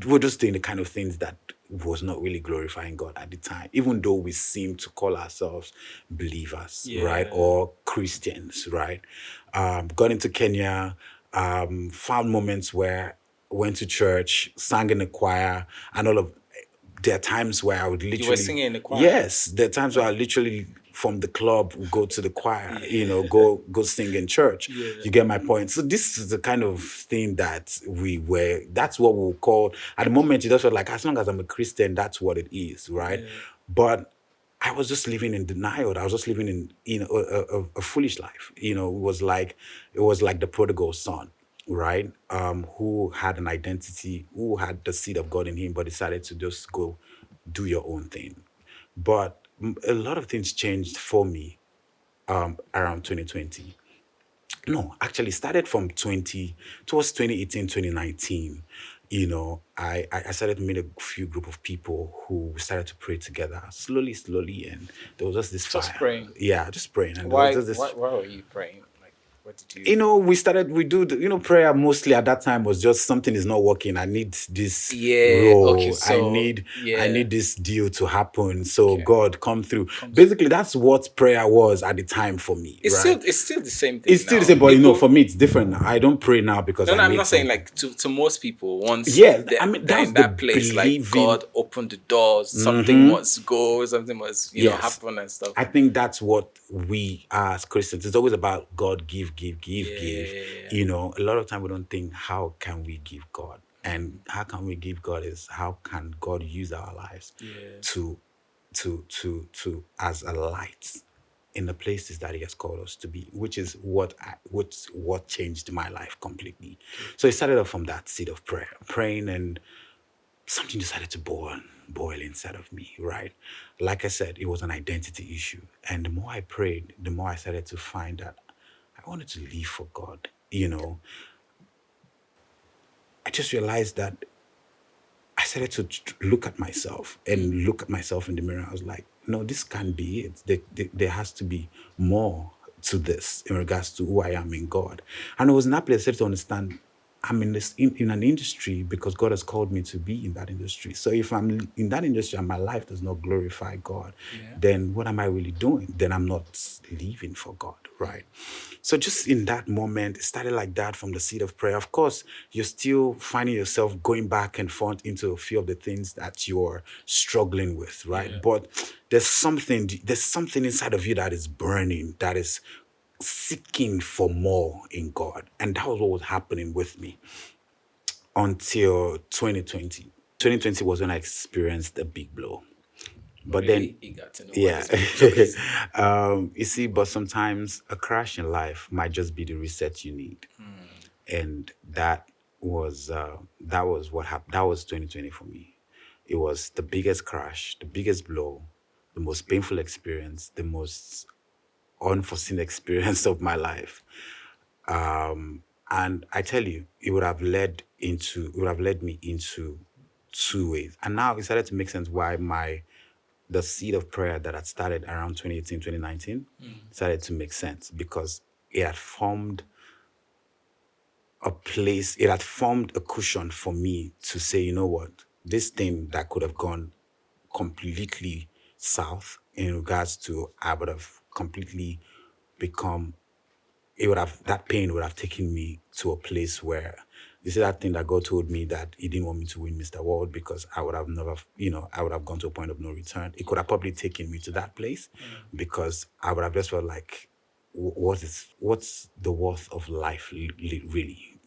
[SPEAKER 2] we're just doing the kind of things that was not really glorifying God at the time, even though we seem to call ourselves believers, right?
[SPEAKER 1] Yeah.
[SPEAKER 2] Or Christians, right? Got into Kenya, found moments where went to church, sang in the choir, and all of there are times where I would
[SPEAKER 1] You were
[SPEAKER 2] literally,
[SPEAKER 1] singing in the choir.
[SPEAKER 2] yes, there are times where I literally from the club go to the choir, go sing in church.
[SPEAKER 1] Yeah.
[SPEAKER 2] You get my point. So this is the kind of thing that that's what we'll call at the moment. It just felt like as long as I'm a Christian, that's what it is, right?
[SPEAKER 1] Yeah.
[SPEAKER 2] But I was just living in denial. I was just living in a foolish life. It was like the prodigal son, right? Who had an identity, who had the seed of God in him, but decided to just go do your own thing. But a lot of things changed for me around 2020. No, actually started from towards 2018, 2019. I started to meet a few group of people who started to pray together slowly, slowly, and there was just this
[SPEAKER 1] Just
[SPEAKER 2] fire.
[SPEAKER 1] praying.
[SPEAKER 2] Yeah, just praying, and there was
[SPEAKER 1] Why?
[SPEAKER 2] just
[SPEAKER 1] Why?
[SPEAKER 2] this.
[SPEAKER 1] Why were you praying? Like, what did you?
[SPEAKER 2] We do prayer mostly at that time was just something is not working. I need this
[SPEAKER 1] Yeah. Okay.
[SPEAKER 2] role. I
[SPEAKER 1] So
[SPEAKER 2] need I
[SPEAKER 1] yeah.
[SPEAKER 2] need this deal to happen. So
[SPEAKER 1] Okay.
[SPEAKER 2] God come through.
[SPEAKER 1] Comes.
[SPEAKER 2] Basically, that's what prayer was at the time for me, right?
[SPEAKER 1] It's still the same thing
[SPEAKER 2] It's still the
[SPEAKER 1] now.
[SPEAKER 2] same, but
[SPEAKER 1] People.
[SPEAKER 2] for me it's different now. I don't pray now because
[SPEAKER 1] No,
[SPEAKER 2] I
[SPEAKER 1] no, I'm
[SPEAKER 2] need
[SPEAKER 1] not saying
[SPEAKER 2] something.
[SPEAKER 1] like to most people. Once
[SPEAKER 2] Yeah, I mean
[SPEAKER 1] they're
[SPEAKER 2] that's
[SPEAKER 1] in
[SPEAKER 2] the
[SPEAKER 1] that place, like
[SPEAKER 2] believing.
[SPEAKER 1] God opened the doors, something must go, something must
[SPEAKER 2] Yes.
[SPEAKER 1] happen and stuff.
[SPEAKER 2] I think that's what we as Christians, it's always about God give, give, give,
[SPEAKER 1] Yeah,
[SPEAKER 2] give.
[SPEAKER 1] yeah, yeah.
[SPEAKER 2] A lot of time we don't think how can we give God? And how can we give God is how can God use our lives
[SPEAKER 1] Yeah.
[SPEAKER 2] to as a light in the places that He has called us to be, which is what changed my life completely. So it started off from that seed of prayer, praying, and something decided to boil inside of me, right? Like I said, it was an identity issue. And the more I prayed, the more I started to find that I wanted to live for God. I just realized that I started to look at myself and look at myself in the mirror. I was like, no, this can't be it. There has to be more to this in regards to who I am in God. And it was in that place I started to understand I'm in an industry because God has called me to be in that industry. So if I'm in that industry and my life does not glorify God, then what am I really doing? Then I'm not living for God, right? So just in that moment, it started like that from the seed of prayer. Of course, you're still finding yourself going back and forth into a few of the things that you're struggling with, right?
[SPEAKER 1] Yeah.
[SPEAKER 2] But there's something inside of you that is burning, that is seeking for more in God. And that was what was happening with me until 2020. 2020 was when I experienced a big blow. But
[SPEAKER 1] Really
[SPEAKER 2] then,
[SPEAKER 1] eager to know what
[SPEAKER 2] yeah,
[SPEAKER 1] this big blow is.
[SPEAKER 2] you see, but sometimes a crash in life might just be the reset you need. And that was what happened. That was 2020 for me. It was the biggest crash, the biggest blow, the most painful experience, the most unforeseen experience of my life. And I tell you, it would have led me into two ways. And now it started to make sense why the seed of prayer that had started around 2018, 2019 started to make sense, because it had formed it had formed a cushion for me to say, you know what, this thing that could have gone completely south in regards to, I would have completely become, that pain would have taken me to a place where, you see that thing that God told me that he didn't want me to win Mr. World, because I would have never, I would have gone to a point of no return. It could have probably taken me to that place, because I would have just felt like, what's the worth of life really?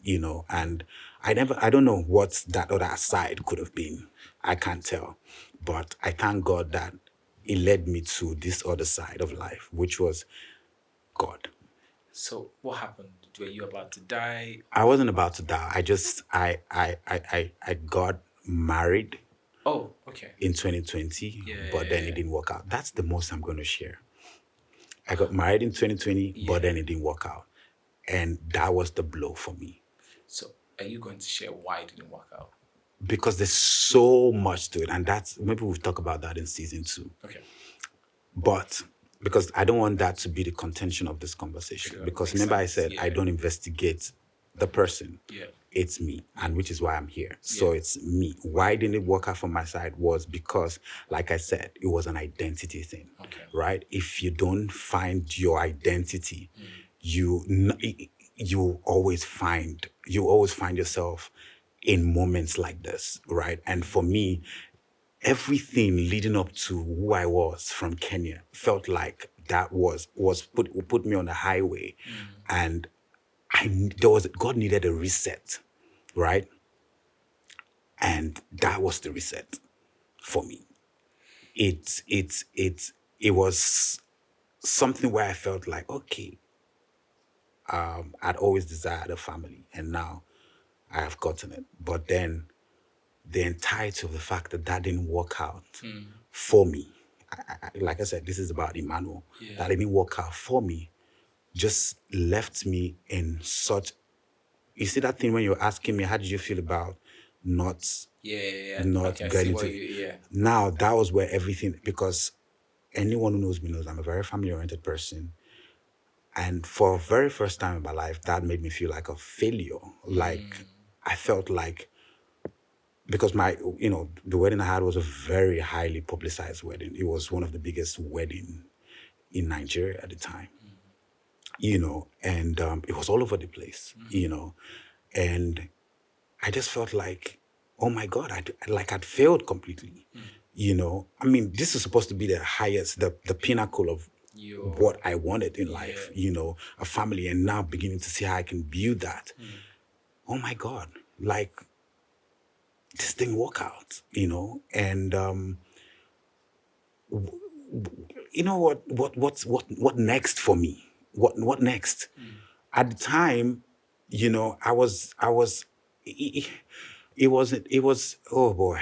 [SPEAKER 2] And I don't know what that other side could have been. I can't tell. But I thank God that it led me to this other side of life, which was God.
[SPEAKER 1] So what happened? Were you about to die?
[SPEAKER 2] I wasn't about to die. I got married.
[SPEAKER 1] Oh, okay.
[SPEAKER 2] In 2020,
[SPEAKER 1] Yeah,
[SPEAKER 2] but then it didn't work out. That's the most I'm going to share. I got married in 2020, but then it didn't work out. And that was the blow for me.
[SPEAKER 1] So are you going to share why it didn't work out?
[SPEAKER 2] Because there's so much to it. And maybe we'll talk about that in season 2.
[SPEAKER 1] Okay.
[SPEAKER 2] But because I don't want that to be the contention of this conversation. Sure, because remember I said I don't investigate the person. Yeah. It's me, and which is why I'm here. So it's me. Why didn't it work out from my side was because, like I said, it was an identity thing, right? If you don't find your identity, you always find yourself in moments like this, right? And for me, everything leading up to who I was from Kenya felt like that was put me on the highway, and God needed a reset, right? And that was the reset for me. It was something where I felt like, okay, I'd always desired a family, and now I have gotten it. But then the entirety of the fact that didn't work out for me, like I said, this is about Emmanuel, that didn't work out for me, just left me in such, you see that thing when you're asking me, how did you feel about not getting to, now that was where everything, because anyone who knows me knows I'm a very family-oriented person. And for the very first time in my life, that made me feel like a failure. Like, I felt like, because the wedding I had was a very highly publicized wedding. It was one of the biggest weddings in Nigeria at the time, and it was all over the place, and I just felt like, oh my God, I'd failed completely, I mean, this is supposed to be the highest, the pinnacle of what I wanted in life, a family, and now beginning to see how I can build that. Oh my God, like, this didn't work out, and what next for me? What next? At the time, I was it was oh boy.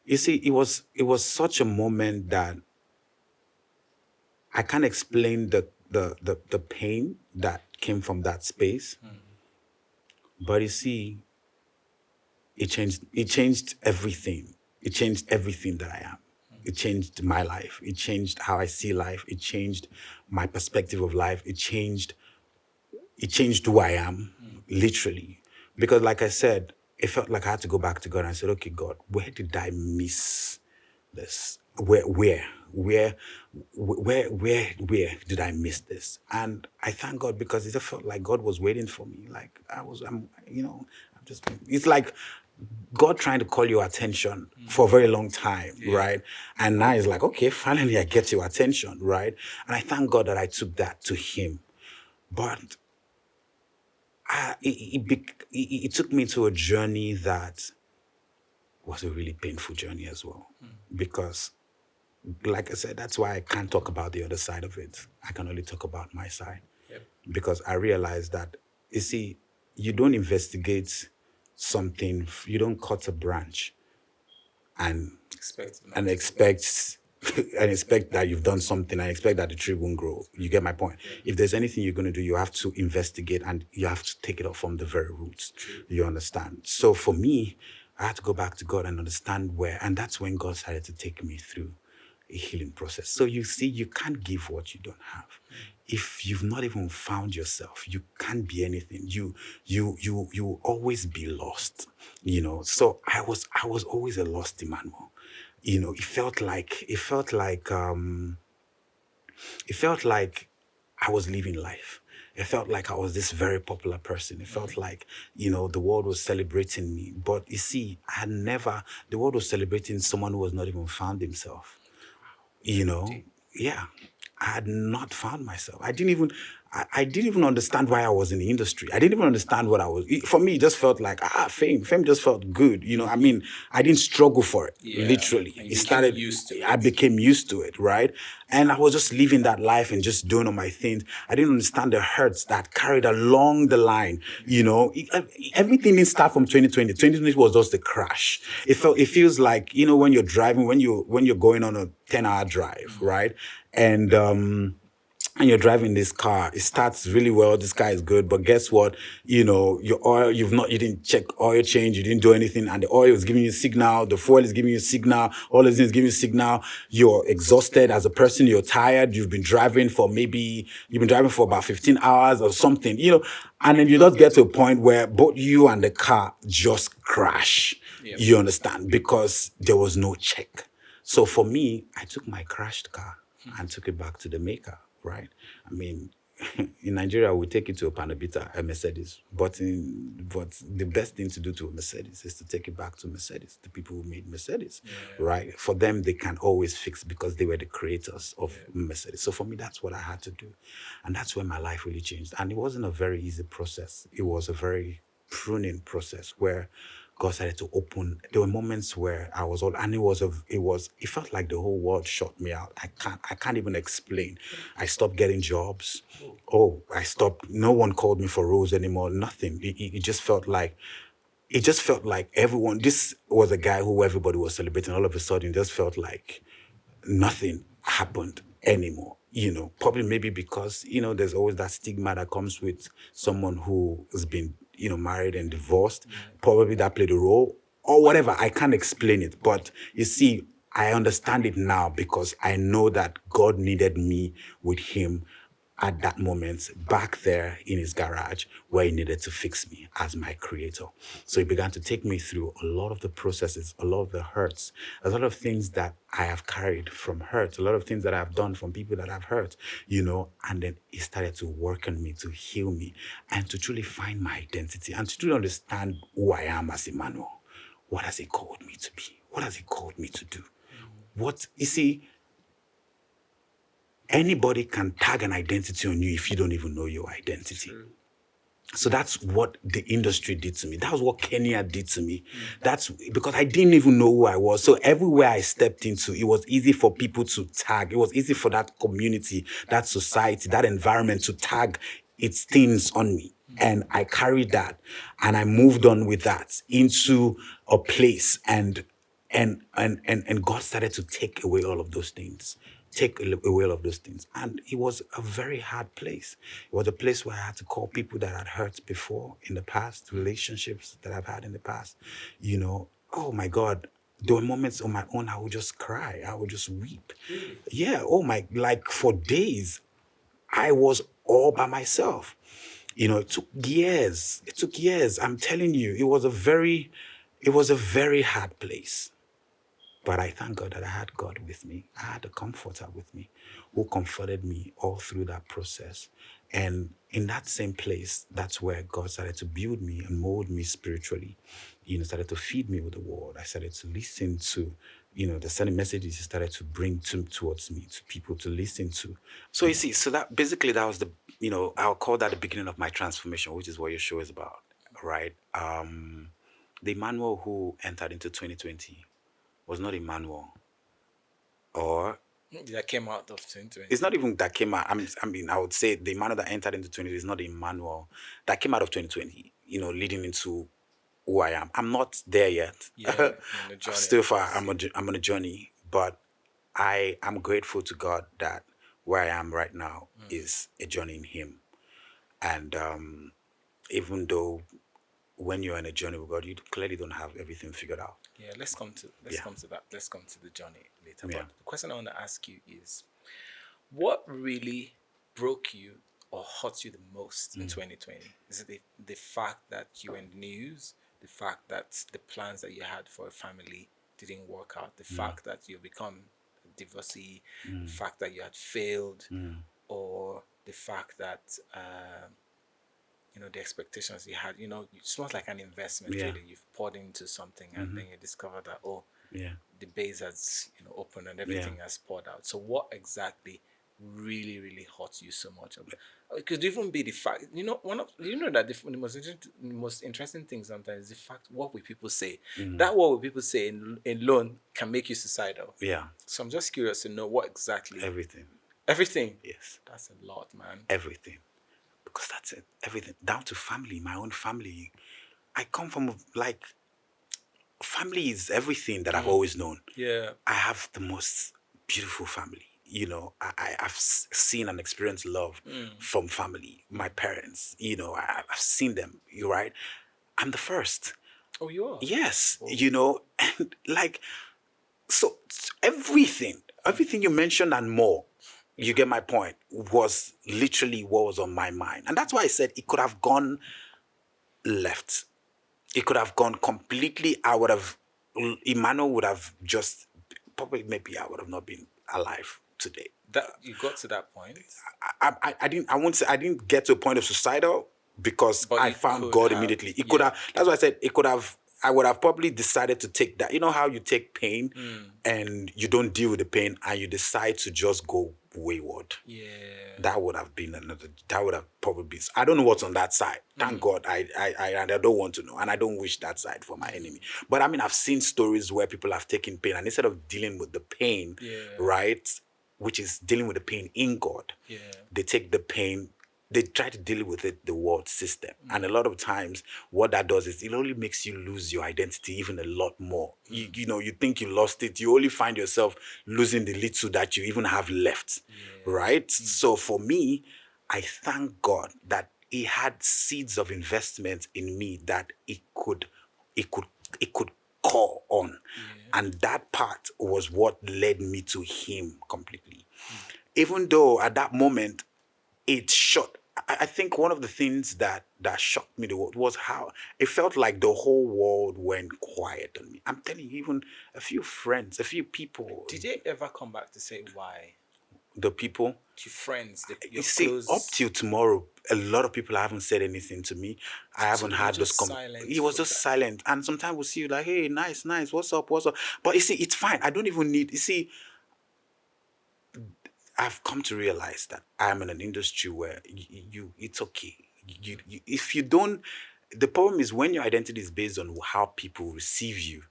[SPEAKER 2] You see, it was such a moment that I can't explain the pain that came from that space. But you see, it changed everything. It changed everything that I am. It changed my life. It changed how I see life. It changed my perspective of life. It changed who I am, literally. Because like I said, it felt like I had to go back to God, and I said, okay, God, where did I miss this? Where did I miss this? And I thank God, because it just felt like God was waiting for me. Like it's like God trying to call your attention for a very long time, right? And now it's like, okay, finally I get your attention, right? And I thank God that I took that to Him. But it took me to a journey that was a really painful journey as well. Because, like I said, that's why I can't talk about the other side of it. I can only talk about my side. Because I realized that, you see, you don't investigate something, you don't cut a branch and expect and expect that you've done something and expect that the tree won't grow. You get my point? If there's anything you're going to do, you have to investigate and you have to take it up from the very roots. You understand? So for me, I had to go back to God and understand where, and that's when God started to take me through a healing process. So you see, you can't give what you don't have. If you've not even found yourself, you can't be anything. You will always be lost. So I was always a lost Emmanuel. It felt like I was living life. It felt like I was this very popular person. It felt like, the world was celebrating me. But you see, the world was celebrating someone who was not even found himself. you know yeah, I had not found myself. I didn't even understand why I was in the industry. I didn't even understand what I was. For me, it just felt like fame just felt good. I mean, I didn't struggle for it.
[SPEAKER 1] Yeah.
[SPEAKER 2] Literally,
[SPEAKER 1] And
[SPEAKER 2] it
[SPEAKER 1] you became
[SPEAKER 2] started.
[SPEAKER 1] used to
[SPEAKER 2] I
[SPEAKER 1] it.
[SPEAKER 2] became used to it, right? And I was just living that life and just doing all my things. I didn't understand the hurts that carried along the line. Everything didn't start from 2020. 2020 was just the crash. It feels like, when you're driving, when you're going on a 10-hour drive, right? And you're driving this car, it starts really well. This car is good, but guess what? Your oil, you didn't check oil change, you didn't do anything, and the oil is giving you signal, the fuel is giving you signal, all these things giving you signal. You're exhausted as a person, you're tired, you've been driving for about 15 hours or something, and then you just get to a point where both you and the car just crash.
[SPEAKER 1] Yep.
[SPEAKER 2] You understand? Because there was no check. So for me, I took my crashed car and took it back to the maker, right? I mean, in Nigeria, we take it to a Panabita, a Mercedes. But the best thing to do to a Mercedes is to take it back to Mercedes, the people who made Mercedes, right? For them, they can always fix because they were the creators of Mercedes. So for me, that's what I had to do. And that's when my life really changed. And it wasn't a very easy process. It was a very pruning process where God started to open. There were moments where I was all, and it felt like the whole world shut me out. I can't even explain. I stopped getting jobs. Oh, I stopped. No one called me for roles anymore. Nothing. It just felt like everyone. This was a guy who everybody was celebrating. All of a sudden, it just felt like nothing happened anymore. Probably maybe because, there's always that stigma that comes with someone who has been, married and divorced. Probably that played a role or whatever. I can't explain it. But you see, I understand it now because I know that God needed me with him at that moment back there in his garage where he needed to fix me as my creator. So he began to take me through a lot of the processes, a lot of the hurts, a lot of things that I have carried from hurt, a lot of things that I've done from people that I've hurt, and then he started to work on me, to heal me, and to truly find my identity and to truly understand who I am as Emmanuel. What has he called me to be? What has he called me to do? You see, anybody can tag an identity on you if you don't even know your identity. So that's what the industry did to me. That was what Kenya did to me. That's because I didn't even know who I was. So everywhere I stepped into, it was easy for people to tag. It was easy for that community, that society, that environment to tag its things on me. And I carried that and I moved on with that into a place and God started to take away all of those things. Away all of those things. And it was a very hard place. It was a place where I had to call people that had hurt before in the past, relationships that I've had in the past. Oh my God. There were moments on my own I would just cry. I would just weep. Yeah, like for days, I was all by myself. It took years. It took years. I'm telling you, it was a very hard place. But I thank God that I had God with me. I had a comforter with me who comforted me all through that process. And in that same place, that's where God started to build me and mold me spiritually. Started to feed me with the word. I started to listen to, the certain messages he started to bring towards me, to people to listen to. So you see, so that basically that was I'll call that the beginning of my transformation, which is what your show is about, right? The Emmanuel who entered into 2020 was not Emmanuel, or
[SPEAKER 1] That came out of 2020.
[SPEAKER 2] it's not even that came out. I would say the Emmanuel that entered into 20 is not the Emmanuel that came out of 2020. Leading into who I am. I'm not there yet.
[SPEAKER 1] Yeah, in the
[SPEAKER 2] I'm
[SPEAKER 1] journey,
[SPEAKER 2] still
[SPEAKER 1] of
[SPEAKER 2] far.
[SPEAKER 1] course.
[SPEAKER 2] I'm on a journey, but I am grateful to God that where I am right now is a journey in Him. And even though when you're on a journey with God, you clearly don't have everything figured out.
[SPEAKER 1] Yeah, let's come to that. Let's come to the journey later.
[SPEAKER 2] Yeah.
[SPEAKER 1] But the question I want to ask you is, what really broke you or hurt you the most in 2020? Is it the fact that you were in the news, the fact that the plans that you had for a family didn't work out, the fact that you become a divorcee, the fact that you had failed, or the fact that the expectations you had, it's not like an investment.
[SPEAKER 2] Yeah.
[SPEAKER 1] Really, you've poured into something and then you discover that the base has opened and everything has poured out. So what exactly really, really hurts you so much? It could even be the fact, that the most interesting thing sometimes is the fact, what will people say? That what will people say alone can make you suicidal.
[SPEAKER 2] Yeah.
[SPEAKER 1] So I'm just curious to know what exactly.
[SPEAKER 2] Everything.
[SPEAKER 1] Everything?
[SPEAKER 2] Yes.
[SPEAKER 1] That's a lot, man.
[SPEAKER 2] Everything. Because that's it. Everything. Down to family, my own family. I come from, family is everything that I've always known.
[SPEAKER 1] Yeah.
[SPEAKER 2] I have the most beautiful family. I've seen and experienced love from family, my parents. I've seen them. You're right. I'm the first.
[SPEAKER 1] Oh, you are?
[SPEAKER 2] Yes. And so everything you mentioned and more, you get my point, was literally what was on my mind. And that's why I said it could have gone left. It could have gone completely. Emmanuel would have just, probably maybe I would have not been alive today.
[SPEAKER 1] That you got to that point?
[SPEAKER 2] I didn't get to a point of suicidal because I found God immediately. It could have, that's why I said it could have, I would have probably decided to take that. You know how you take pain and you don't deal with the pain and you decide to just go wayward.
[SPEAKER 1] Yeah.
[SPEAKER 2] That would have been that would have probably been, I don't know what's on that side. Thank God I don't want to know, and I don't wish that side for my enemy. But I've seen stories where people have taken pain and instead of dealing with the pain, right, which is dealing with the pain in God, they take the pain, they try to deal with it the world system. And a lot of times what that does is it only makes you lose your identity even a lot more. You think you lost it, you only find yourself losing the little that you even have left, right? So for me, I thank God that He had seeds of investment in me that it could call on. And that part was what led me to Him completely. Even though at that moment it shocked. I think one of the things that shocked me the world was how it felt like the whole world went quiet on me. I'm telling you, even a few friends, a few people.
[SPEAKER 1] Did they ever come back to say why?
[SPEAKER 2] The people?
[SPEAKER 1] Your friends, your
[SPEAKER 2] close. Up till tomorrow, a lot of people haven't said anything to me. I haven't had those comments. He was just silent. And sometimes we'll see you like, hey, nice, what's up? But you see, it's fine. I don't even need, I've come to realize that I'm in an industry where it's okay. If you don't, the problem is when your identity is based on how people receive you,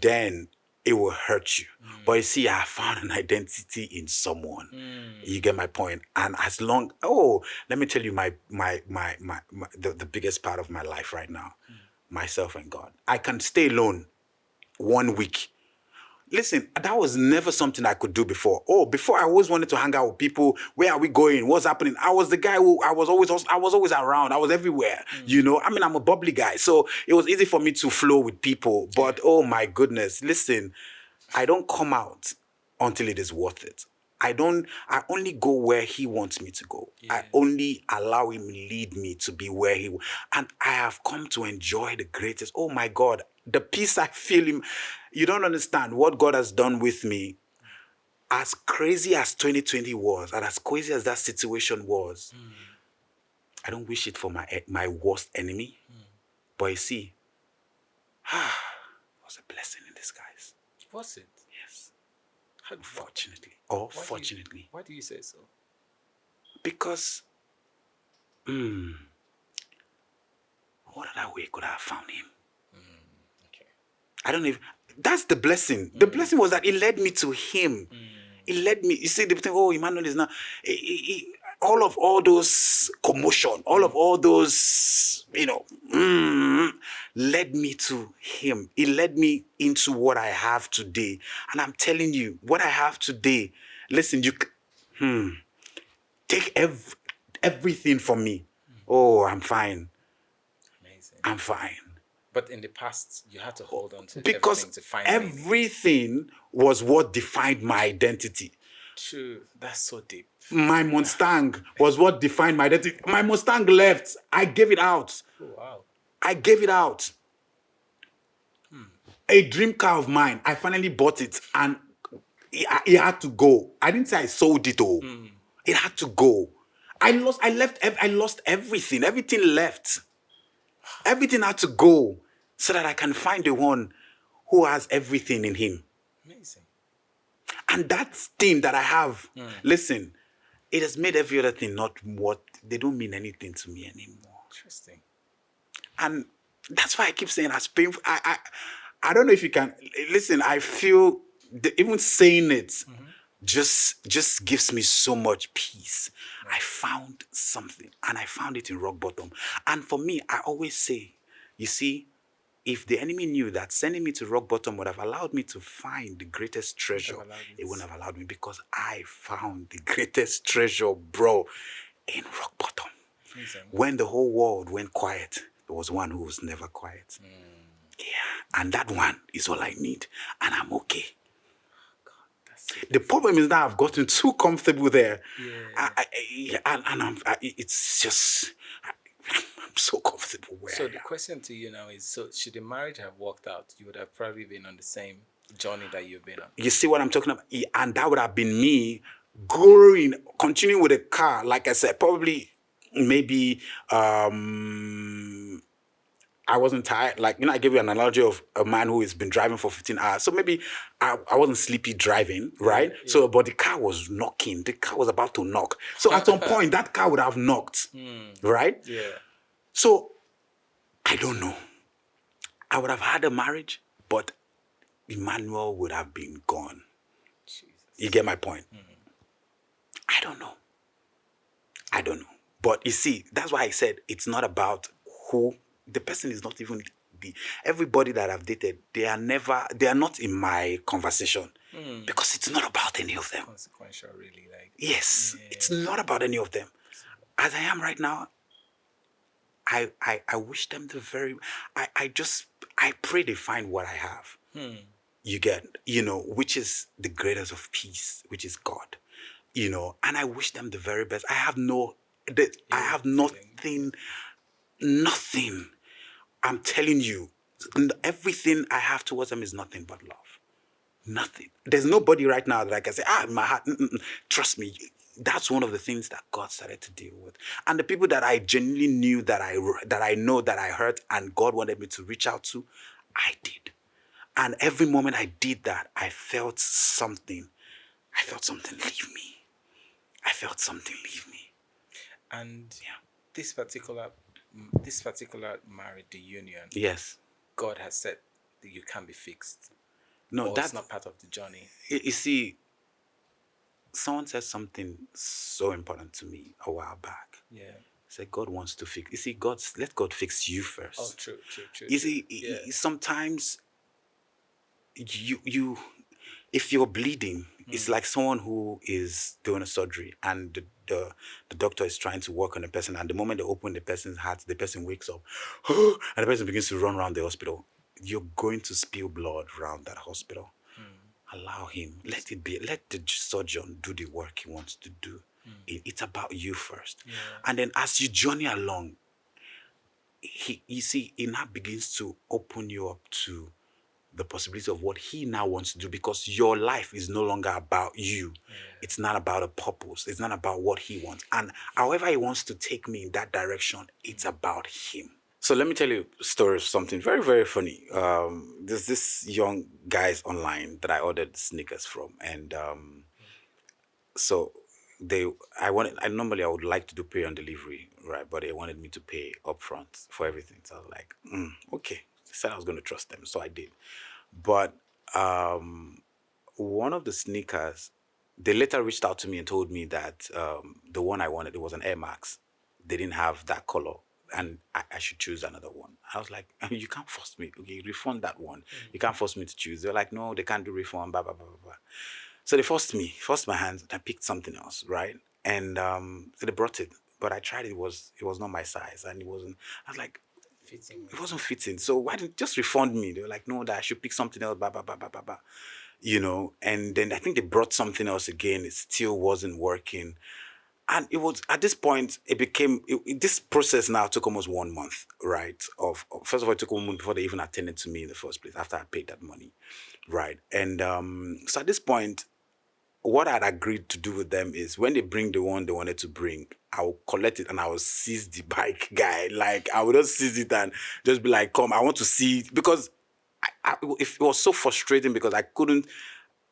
[SPEAKER 2] then it will hurt you. But you see, I found an identity in someone. You get my point? And as long, let me tell you the biggest part of my life right now, myself and God. I can stay alone 1 week. Listen, that was never something I could do before. Before I always wanted to hang out with people. Where are we going? What's happening? I was the guy who I was always around. I was everywhere. I'm a bubbly guy. So it was easy for me to flow with people. But oh my goodness, listen, I don't come out until it is worth it. I only go where He wants me to go. I only allow Him lead me to be where He wants. And I have come to enjoy the greatest. Oh my God, the peace I feel Him. You don't understand what God has done with me. As crazy as 2020 was, and as crazy as that situation was, I don't wish it for my worst enemy. But you see, it was a blessing in disguise.
[SPEAKER 1] Was it?
[SPEAKER 2] Yes. Unfortunately. Or fortunately.
[SPEAKER 1] Why do you say so?
[SPEAKER 2] Because, what other way could I have found Him?
[SPEAKER 1] Okay.
[SPEAKER 2] I don't even, that's the blessing. The blessing was that it led me to Him. It led me, you see, the thing, Emmanuel is now, all those commotion, all those, led me to him. It led me into what I have today. And I'm telling you, what I have today, listen, take everything from me. Oh, I'm fine.
[SPEAKER 1] Amazing.
[SPEAKER 2] I'm fine.
[SPEAKER 1] But in the past, you had to hold on to
[SPEAKER 2] Because
[SPEAKER 1] everything to find meaning.
[SPEAKER 2] everything was what defined my identity.
[SPEAKER 1] True. That's so deep.
[SPEAKER 2] My Mustang was what defined my identity. My Mustang left. I gave it out.
[SPEAKER 1] Oh, wow.
[SPEAKER 2] I gave it out. A dream car of mine. I finally bought it, and it had to go. I didn't say I sold it all. It had to go. I lost everything. Everything left. Everything had to go so that I can find the one who has everything in him.
[SPEAKER 1] Amazing.
[SPEAKER 2] And that thing that I have, listen, it has made every other thing not what, they don't mean anything to me anymore.
[SPEAKER 1] Interesting.
[SPEAKER 2] And that's why I keep saying, as painful, I don't know if you can, listen, I feel, even saying it just gives me so much peace. I found something, and I found it in rock bottom. And for me, I always say, you see, if the enemy knew that sending me to rock bottom would have allowed me to find the greatest treasure, it wouldn't have allowed me, because I found the greatest treasure, bro, in rock bottom.
[SPEAKER 1] Amazing.
[SPEAKER 2] When the whole world went quiet, there was one who was never quiet. Yeah, and that one is all I need, and I'm okay. The problem is that I've gotten too comfortable there. It's just, I'm so comfortable where
[SPEAKER 1] So
[SPEAKER 2] I
[SPEAKER 1] the
[SPEAKER 2] am.
[SPEAKER 1] question to you now is, so should the marriage have worked out, you would have probably been on the same journey that you've been on.
[SPEAKER 2] You see what I'm talking about? And that would have been me growing, continuing with a car. Like I said, probably, maybe, I wasn't tired. Like, I gave you an analogy of a man who has been driving for 15 hours. So maybe I wasn't sleepy driving, right? Yeah. So, but the car was knocking. The car was about to knock. So at some point, that car would have knocked, right?
[SPEAKER 1] Yeah.
[SPEAKER 2] So, I don't know. I would have had a marriage, but Emmanuel would have been gone. Jesus. You get my point? I don't know. But you see, that's why I said it's not about who. The person is not even everybody that I've dated, they are not in my conversation. Because it's not about any of them.
[SPEAKER 1] Consequential, really.
[SPEAKER 2] Yes, yeah. It's not about any of them. As I am right now, I wish them the very, I pray they find what I have. You get, which is the greatest of peace, which is God, and I wish them the very best. I have nothing. I'm telling you, everything I have towards them is nothing but love. Nothing. There's nobody right now that I can say, my heart, trust me. That's one of the things that God started to deal with. And the people that I genuinely knew that I know that I hurt and God wanted me to reach out to, I did. And every moment I did that, I felt something. I felt something leave me.
[SPEAKER 1] And this particular marriage, the union,
[SPEAKER 2] yes,
[SPEAKER 1] God has said that you can't be fixed.
[SPEAKER 2] No, that's
[SPEAKER 1] not part of the journey.
[SPEAKER 2] You see, someone said something so important to me a while back. Yeah. Said God wants to fix. You see, let God fix you first.
[SPEAKER 1] Oh, true.
[SPEAKER 2] You see, sometimes you if you're bleeding, it's like someone who is doing a surgery and the doctor is trying to work on the person, and the moment they open the person's heart, the person wakes up and the person begins to run around the hospital. You're going to spill blood around that hospital. Allow him. Let it be. Let the surgeon do the work he wants to do. It's about you first. Yeah. And then as you journey along, it now begins to open you up to the possibility of what he now wants to do, because your life is no longer about you. Yeah. It's not about a purpose. It's not about what he wants. And however he wants to take me in that direction, it's about him. So let me tell you a story of something very, very funny. There's this young guys online that I ordered sneakers from. And so normally I would like to do pay on delivery, right? But they wanted me to pay upfront for everything. So I was like, okay. I said I was going to trust them. So I did. But one of the sneakers They later reached out to me and told me that the one I wanted, it was an Air Max. They didn't have that color, and I should choose another one. I was like, you can't force me. Okay, refund that one. You can't force me to choose. They're like, no, they can't do refund. Blah blah blah blah blah. So they forced my hand, and I picked something else, right? And so they brought it, but I tried it. It was not my size, and it wasn't. I was like,
[SPEAKER 1] Fitting.
[SPEAKER 2] it wasn't fitting. So why didn't just refund me? They were like, no, that I should pick something else. Blah blah blah blah blah blah. And then I think they brought something else again. It still wasn't working. And it was at this point, this process now took almost 1 month, right? First of all, it took 1 month before they even attended to me in the first place after I paid that money, right? And so at this point, what I'd agreed to do with them is when they bring the one they wanted to bring, I'll collect it and I will seize the bike guy. Like I would just seize it and just be like, come, I want to see it. Because it was so frustrating because I couldn't.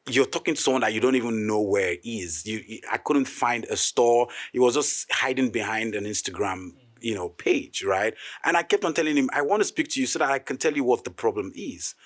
[SPEAKER 2] You're talking to someone that you don't even know where it is. I couldn't find a store. It was just hiding behind an Instagram, page, right? And I kept on telling him, I want to speak to you so that I can tell you what the problem is.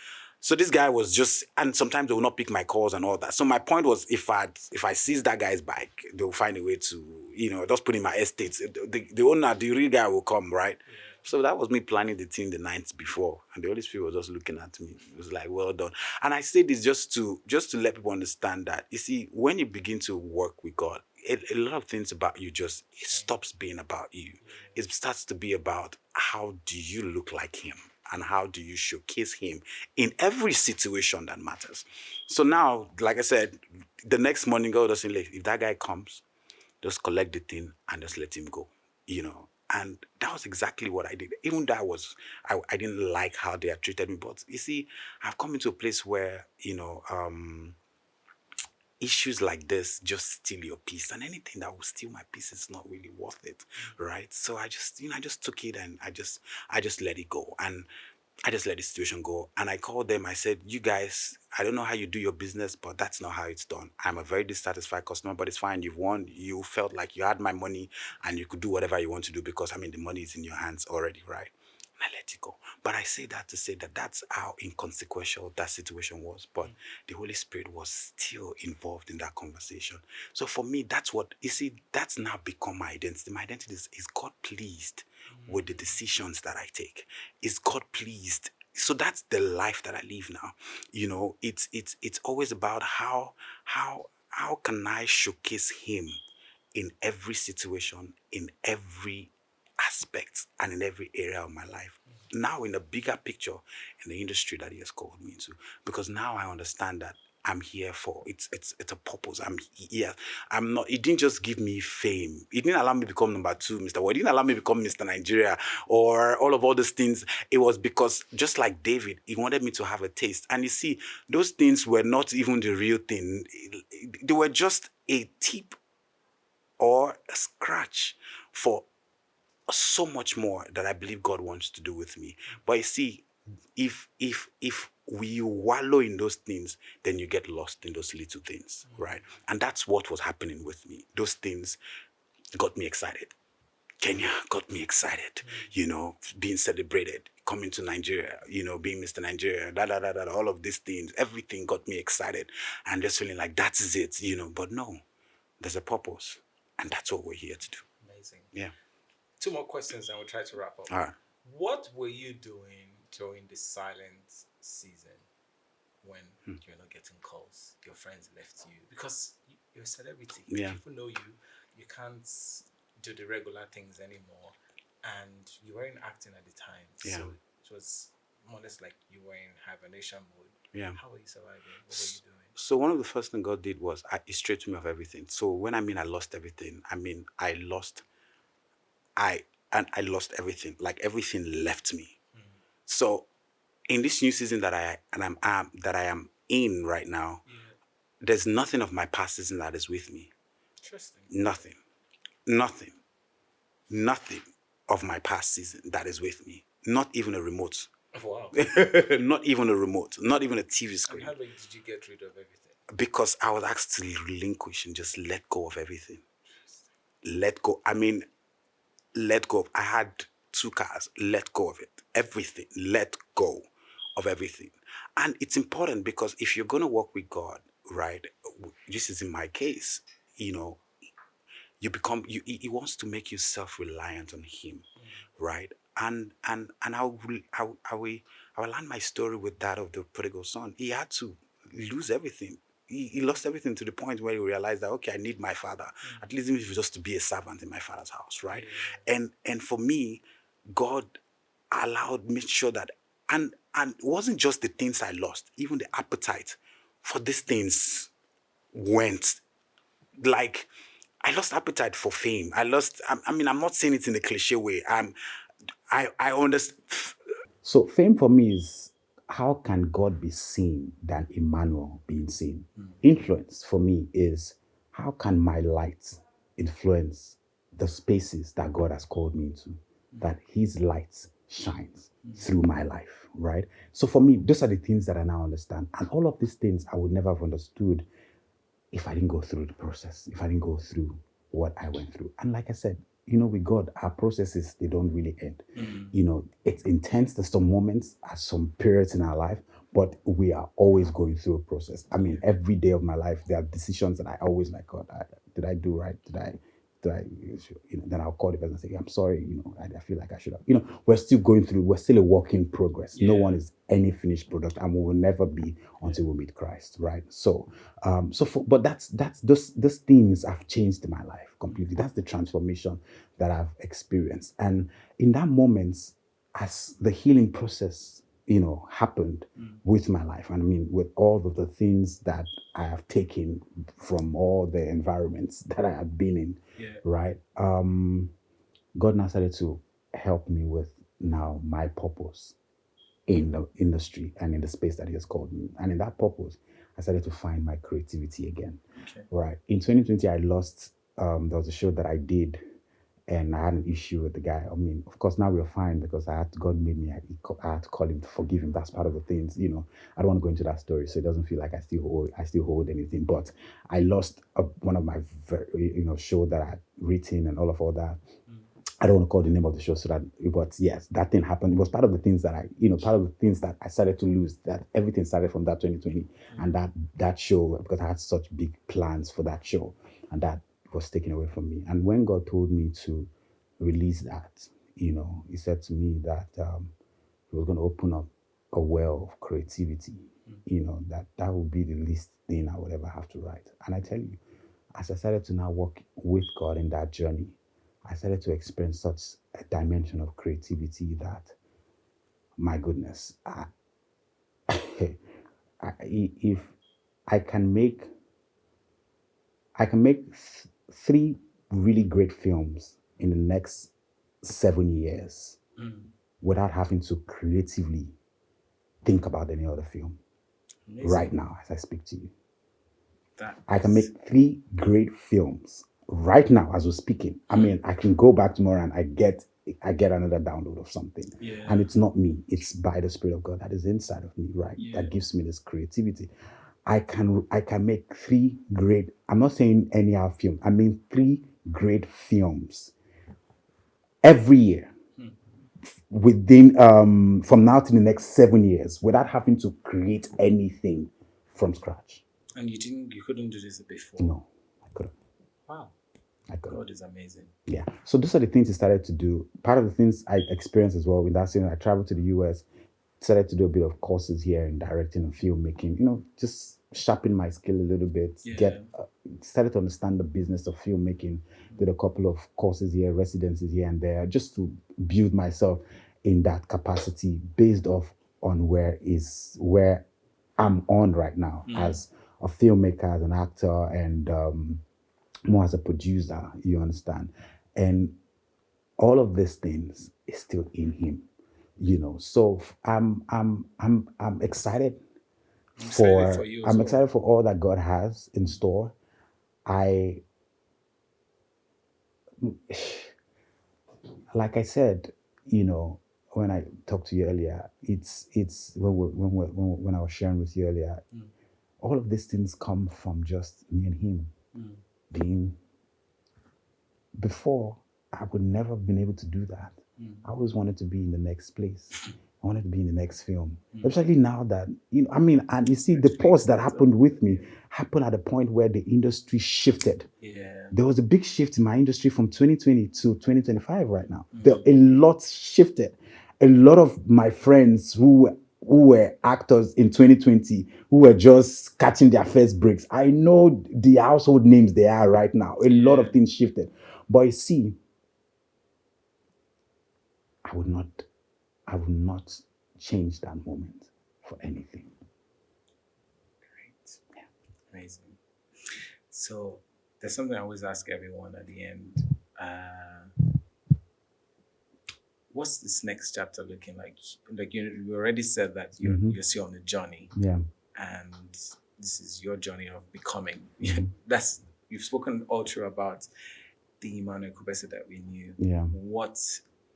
[SPEAKER 2] So this guy was just, and sometimes they will not pick my calls and all that. So my point was, if I seize that guy's bike, they'll find a way to, just put in my estate. The owner, the real guy will come, right? Yeah. So that was me planning the thing the night before, and the Holy Spirit was just looking at me. It was like, well done. And I say this just to let people understand that, you see, when you begin to work with God, a lot of things about you it stops being about you. It starts to be about how do you look like Him and how do you showcase Him in every situation that matters. So now, like I said, the next morning, God doesn't like, if that guy comes, just collect the thing and just let him go, And that was exactly what I did. Even though I didn't like how they had treated me. But you see, I've come into a place where, issues like this just steal your peace, and anything that will steal my peace is not really worth it, right? So I just took it and I just let it go, and I just let the situation go. And I called them. I said, you guys, I don't know how you do your business, but that's not how it's done. I'm a very dissatisfied customer, but it's fine. You've won. You felt like you had my money and you could do whatever you want to do because, the money is in your hands already, right? And I let it go. But I say that to say that that's how inconsequential that situation was. But the Holy Spirit was still involved in that conversation. So for me, that's now become my identity. My identity is God pleased with the decisions that I take? Is God pleased? So that's the life that I live now. It's always about how can I showcase Him in every situation, in every aspect, and in every area of my life. Now in the bigger picture, in the industry that He has called me to, because now I understand that I'm here for it's a purpose. I'm here. I'm not. It didn't just give me fame. It didn't allow me to become number 2, Mr. World. It didn't allow me to become Mr. Nigeria or all these things. It was because just like David, He wanted me to have a taste. And you see, those things were not even the real thing. They were just a tip or a scratch for so much more that I believe God wants to do with me. But you see, if we wallow in those things, then you get lost in those little things, right? And that's what was happening with me. Those things got me excited. Kenya got me excited, being celebrated, coming to Nigeria, being Mr. Nigeria, all of these things, everything got me excited and just feeling like that is it, but no, there's a purpose, and that's what we're here to do.
[SPEAKER 1] Amazing.
[SPEAKER 2] Yeah.
[SPEAKER 1] 2 more questions and we'll try to wrap up.
[SPEAKER 2] All right.
[SPEAKER 1] What were you doing during the silent season when you're not getting calls? Your friends left you because you're a celebrity.
[SPEAKER 2] Yeah.
[SPEAKER 1] People know you. You can't do the regular things anymore. And you weren't acting at the time.
[SPEAKER 2] Yeah.
[SPEAKER 1] So it was more or less like you were in hibernation mode.
[SPEAKER 2] Yeah.
[SPEAKER 1] How were you surviving? What were you doing?
[SPEAKER 2] So one of the first things God did was He stripped me of everything. So when I lost everything, I lost everything. Like everything left me. So in this new season that I am in right now, there's nothing of my past season that is with me.
[SPEAKER 1] Interesting.
[SPEAKER 2] Nothing of my past season that is with me. Not even a remote.
[SPEAKER 1] Wow.
[SPEAKER 2] Not even a remote. Not even a TV screen.
[SPEAKER 1] And how did you get rid of everything?
[SPEAKER 2] Because I was asked to relinquish and just let go of everything. Let go. Let go. I had 2 cars. Let go of it. Everything. Let go of everything. And it's important because if you're going to work with God, right, this is in my case, you know, you become he wants to make you self-reliant on him, right? And I will land my story with that of the prodigal son. He had to lose everything. He lost everything to the point where he realized that, okay, I need my father, at least even if it's just to be a servant in my father's house, right? And for me, God allowed me sure that, and it wasn't just the things I lost, even the appetite for these things went. Like, I lost appetite for fame. I mean, I'm not saying it in a cliche way. I understand. So fame for me is, how can God be seen than Emmanuel being seen? Influence for me is, how can my light influence the spaces that God has called me into? That his light shines through my life, right? So for me, those are the things that I now understand. And all of these things I would never have understood if I didn't go through the process, if I didn't go through what I went through. And like I said, with God, our processes, they don't really end. It's intense. There's some moments, at some periods in our life, but we are always going through a process. I mean, every day of my life, there are decisions that I always like, God, did I do right? Did I, then I'll call the person and say, I'm sorry, I feel like I should have. We're still going through, we're still a work in progress. No one is any finished product, and we will never be until we meet Christ, right? So, but that's those things have changed my life completely. That's the transformation that I've experienced. And in that moment, as the healing process, happened with my life, and I mean, with all of the things that I have taken from all the environments that I have been in, right? God now started to help me with now my purpose in the industry and in the space that he has called me. And in that purpose, I started to find my creativity again. Right. In 2020, I lost, there was a show that I did, and I had an issue with the guy. I mean, of course, now we're fine because God made me, I had to call him to forgive him. That's part of the things, I don't want to go into that story, so it doesn't feel like I still hold anything. But I lost one of my, show that I had written and all that. I don't want to call the name of the show, but yes, that thing happened. It was part of the things that part of the things that I started to lose. That everything started from that 2020, and that show, because I had such big plans for that show, and that was taken away from me. And when God told me to release that, He said to me that He was going to open up a well of creativity. That would be the least thing I would ever have to write. And I tell you, as I started to now work with God in that journey, I started to experience such a dimension of creativity that, my goodness, if I can make, three really great films in the next 7 years without having to creatively think about any other film. Amazing. Right now, as I speak to you. I can make 3 great films right now as we're speaking. I mean, I can go back tomorrow and I get another download of something. And it's not me. It's by the Spirit of God that is inside of me, right? That gives me this creativity. I can make 3 great, I'm not saying any other film. I mean 3 great films every year within from now to the next 7 years without having to create anything from scratch.
[SPEAKER 1] And you couldn't do this before?
[SPEAKER 2] No, I couldn't.
[SPEAKER 1] Wow. God is amazing.
[SPEAKER 2] Yeah. So those are the things he started to do. Part of the things I experienced as well in that scene, I traveled to the US, started to do a bit of courses here in directing and filmmaking, just sharpen my skill a little bit, started to understand the business of filmmaking, did a couple of courses here, residencies here and there, just to build myself in that capacity based on where I'm on right now as a filmmaker, as an actor, and more as a producer, you understand. And all of these things is still in him, So I'm excited I'm excited for all that God has in store. Like I said, when I talked to you earlier, it's when I was sharing with you earlier, all of these things come from just me and him being. Before, I would never have been able to do that. I always wanted to be in the next place, I wanted to be in the next film. Especially now that, and you see the pause that happened with me happened at a point where the industry shifted.
[SPEAKER 1] Yeah.
[SPEAKER 2] There was a big shift in my industry from 2020 to 2025 right now. A lot shifted. A lot of my friends who were actors in 2020, who were just catching their first breaks, I know the household names they are right now. A lot of things shifted. But you see, I would not change that moment for anything.
[SPEAKER 1] Great. Yeah. Amazing. So there's something I always ask everyone at the end. What's this next chapter looking like? Like you already said that you're still on the journey.
[SPEAKER 2] Yeah.
[SPEAKER 1] And this is your journey of becoming. You've spoken all through about the Emmanuel Ikwubese that we knew.
[SPEAKER 2] Yeah.
[SPEAKER 1] What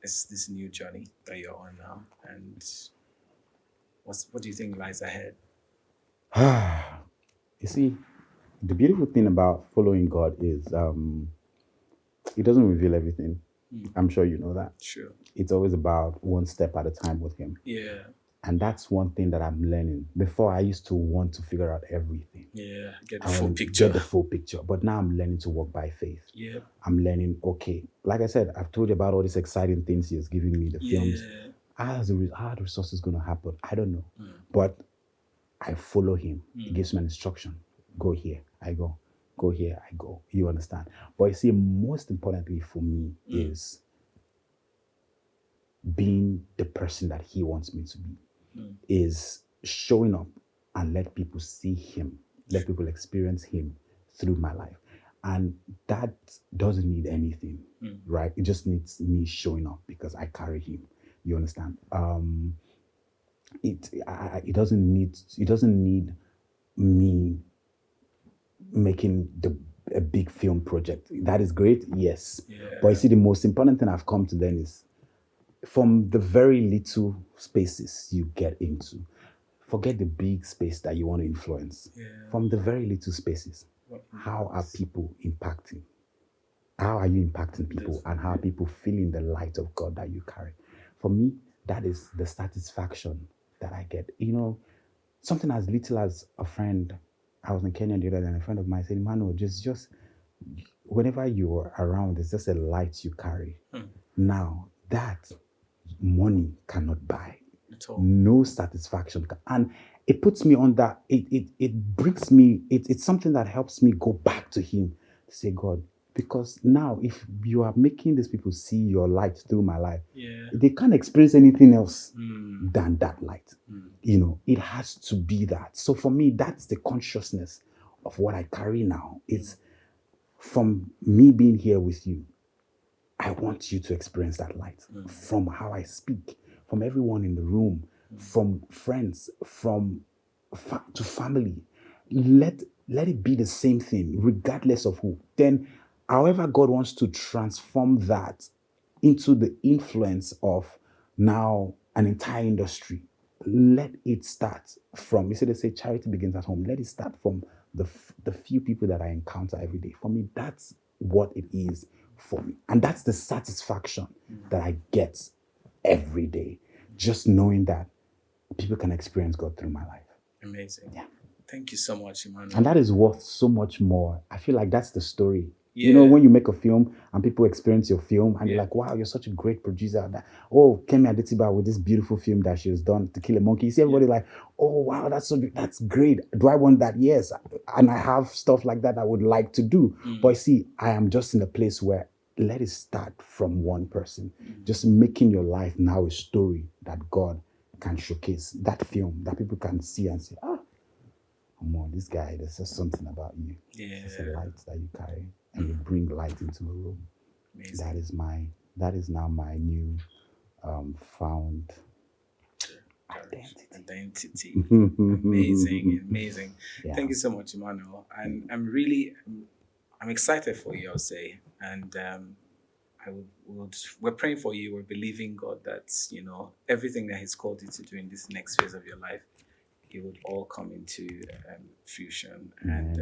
[SPEAKER 1] is this new journey that you're on now? And what do you think lies ahead?
[SPEAKER 2] You see, the beautiful thing about following God is He doesn't reveal everything. I'm sure you know that.
[SPEAKER 1] Sure.
[SPEAKER 2] It's always about one step at a time with Him.
[SPEAKER 1] Yeah.
[SPEAKER 2] And that's one thing that I'm learning. Before, I used to want to figure out everything.
[SPEAKER 1] Yeah,
[SPEAKER 2] Get the full picture. But now I'm learning to walk by faith.
[SPEAKER 1] Yeah.
[SPEAKER 2] I'm learning, okay, like I said, I've told you about all these exciting things He has given me, the films. How are the resources going to happen? I don't know. But I follow Him. He gives me an instruction. Go here, I go. Go here, I go. You understand? But you see, most importantly for me is being the person that He wants me to be. Is showing up and let people see Him, let people experience Him through my life. And that doesn't need anything, right? It just needs me showing up because I carry Him. You understand? It doesn't need me making a big film project. That is great, yes. But you see, the most important thing I've come to then is from the very little spaces you get into, forget the big space that you want to influence. From the very little spaces, how are people impacting? How are you impacting people? And how are people feeling the light of God that you carry? For me, that is the satisfaction that I get. Something as little as a friend. I was in Kenya the other day, and a friend of mine said, Emmanuel, just whenever you're around, it's just a light you carry. Now, that money cannot buy.
[SPEAKER 1] At all.
[SPEAKER 2] No satisfaction. And it puts me on that, it brings me, it's something that helps me go back to Him to say, God, because now if you are making these people see your light through my life, they can't experience anything else than that light. It has to be that. So for me, that's the consciousness of what I carry now. It's from me being here with you. I want you to experience that light from how I speak, from everyone in the room, from friends, to family. Let it be the same thing, regardless of who. Then, however God wants to transform that into the influence of now an entire industry, let it start from, you see, they say charity begins at home. Let it start from the few people that I encounter every day. For me, that's what it is for me. And that's the satisfaction that I get every day. Just knowing that people can experience God through my life.
[SPEAKER 1] Amazing. Yeah. Thank you so much, Emmanuel.
[SPEAKER 2] And that is worth so much more. I feel like that's the story. When you make a film and people experience your film and they're like, wow, you're such a great producer. Oh, Kemi Adetiba with this beautiful film that she has done, To Kill a Monkey. You see everybody like, oh, wow, that's great. Do I want that? Yes. And I have stuff like that I would like to do. But you see, I am just in a place where let it start from one person. Just making your life now a story that God can showcase, that film that people can see and say, come on, this guy, there's just something about you. It's a light that you carry and you bring light into a room. Amazing. That is now my new found identity.
[SPEAKER 1] Amazing. Yeah. Thank you so much, Emmanuel. And I'm excited for you, I'll say. And we're praying for you. We're believing God that, everything that He's called you to do in this next phase of your life, it would all come into fruition. And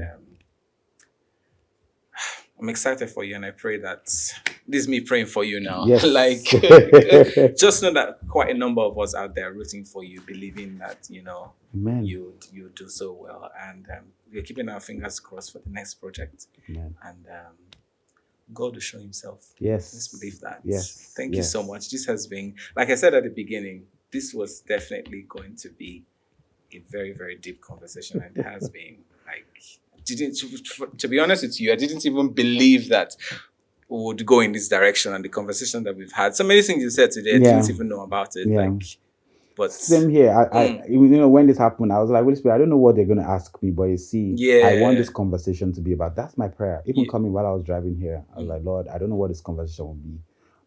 [SPEAKER 1] I'm excited for you, and I pray that this is me praying for you now.
[SPEAKER 2] Yes.
[SPEAKER 1] Like, just know that quite a number of us out there rooting for you, believing that
[SPEAKER 2] Amen.
[SPEAKER 1] you do so well, and we're keeping our fingers crossed for the next project.
[SPEAKER 2] Amen.
[SPEAKER 1] And God will show Himself.
[SPEAKER 2] Yes.
[SPEAKER 1] Let's believe that.
[SPEAKER 2] Yes.
[SPEAKER 1] Thank you so much. This has been, like I said at the beginning, this was definitely going to be a very, very deep conversation, and it has been. Like, to be honest with you, I didn't even believe that we would go in this direction, and the conversation that we've had. So many things you said today, I didn't even know about it.
[SPEAKER 2] Yeah.
[SPEAKER 1] Like, but
[SPEAKER 2] same here. I when this happened, I was like, Holy Spirit, I don't know what they're gonna ask me, but you see, I want this conversation to be about. That's my prayer. Even coming while I was driving here, I was like, Lord, I don't know what this conversation will be,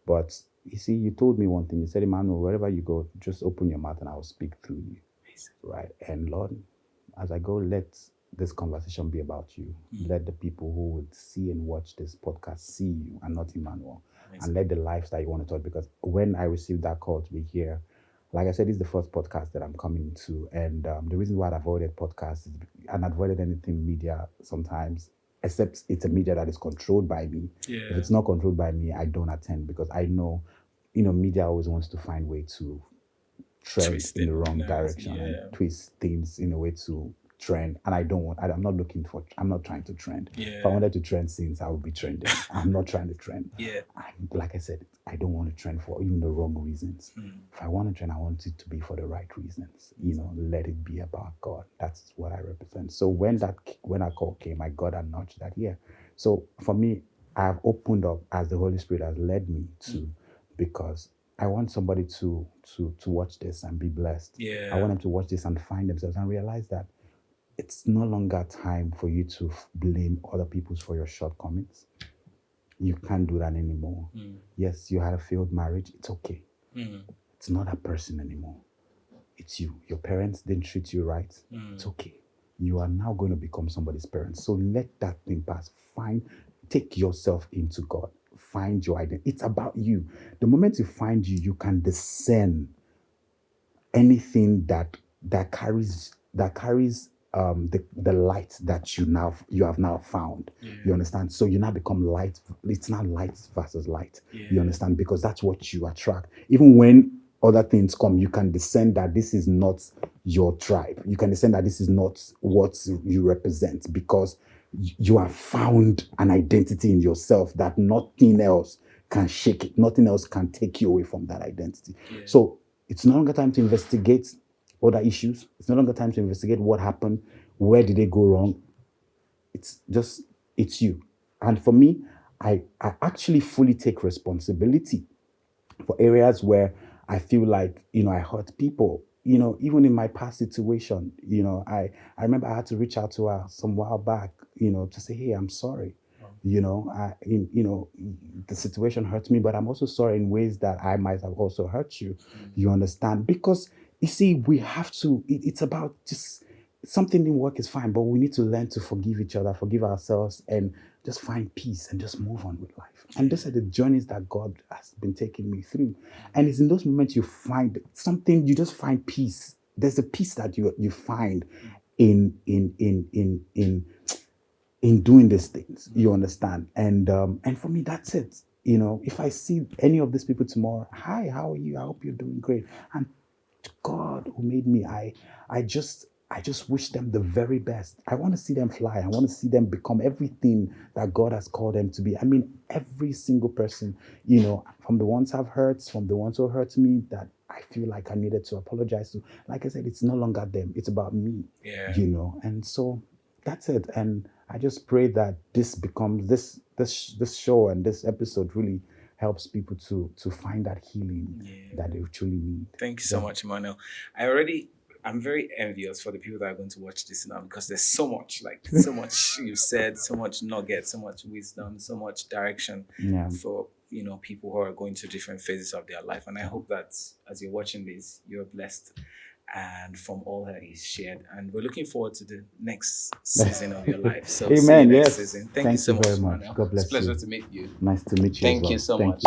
[SPEAKER 2] but you see, you told me one thing. You said, Emmanuel, wherever you go, just open your mouth and I will speak through you. Right? And Lord, as I go, let this conversation be about you. Let the people who would see and watch this podcast see you and not Emmanuel. And let the lives that you want to talk. Because when I received that call to be here, like I said, this is the first podcast that I'm coming to. And the reason why I've avoided podcasts and avoided anything media sometimes, except it's a media that is controlled by me. Yeah. If it's not controlled by me, I don't attend, because I know, media always wants to find a way to trend in the wrong direction and twist things in a way to trend. And I'm not trying to trend. Yeah. If I wanted to trend things, I would be trending. I'm not trying to trend. Yeah. Like I said, I don't want to trend for even the wrong reasons. If I want to trend, I want it to be for the right reasons. Let it be about God. That's what I represent. So when that call came, I got a nudge that, So for me, I've opened up as the Holy Spirit has led me to, because I want somebody to watch this and be blessed. Yeah. I want them to watch this and find themselves and realize that it's no longer time for you to blame other people for your shortcomings. You can't do that anymore. Yes, you had a failed marriage. It's okay. It's not a person anymore. It's you. Your parents didn't treat you right. It's okay. You are now going to become somebody's parent. So let that thing pass. Take yourself into God. Find your identity. It's about you. The moment you find you, you can discern anything that carries the light that you have now found. Yeah. You understand? So you now become light. It's not light versus light. Yeah. You understand? Because that's what you attract. Even when other things come, you can discern that this is not your tribe. You can discern that this is not what you represent, because you have found an identity in yourself that nothing else can shake it. Nothing else can take you away from that identity. Yeah. So it's no longer time to investigate other issues. It's no longer time to investigate what happened. Where did they go wrong? It's you. And for me, I actually fully take responsibility for areas where I feel like, I hurt people. Even in my past situation, I remember I had to reach out to her some while back, to say, hey, I'm sorry. The situation hurt me, but I'm also sorry in ways that I might have also hurt you. You understand? Because you see, we have to, it's about just something didn't work is fine, but we need to learn to forgive each other, forgive ourselves, and just find peace and just move on with life. And those are the journeys that God has been taking me through. And it's in those moments you find something, you just find peace. There's a peace that you find in doing these things. You understand? And for me, that's it. If I see any of these people tomorrow, hi, how are you? I hope you're doing great. And God who made me, I just wish them the very best. I want to see them fly. I want to see them become everything that God has called them to be. I mean, every single person, from the ones I've hurt, from the ones who hurt me, that I feel like I needed to apologize to. Like I said, it's no longer them. It's about me, And so that's it. And I just pray that this becomes, this show and this episode really helps people to find that healing that they truly need.
[SPEAKER 1] Thank you so much, Emmanuel. I'm very envious for the people that are going to watch this now, because there's so much you've said, so much nuggets, so much wisdom, so much direction for people who are going through different phases of their life. And I hope that as you're watching this, you're blessed and from all that he's shared. And we're looking forward to the next season of your life. So
[SPEAKER 2] Amen.
[SPEAKER 1] See you next
[SPEAKER 2] yes.
[SPEAKER 1] season. Thank you so much, Emmanuel.
[SPEAKER 2] God bless
[SPEAKER 1] it's a pleasure
[SPEAKER 2] you.
[SPEAKER 1] to meet you.
[SPEAKER 2] Nice to meet you.
[SPEAKER 1] Thank you so much.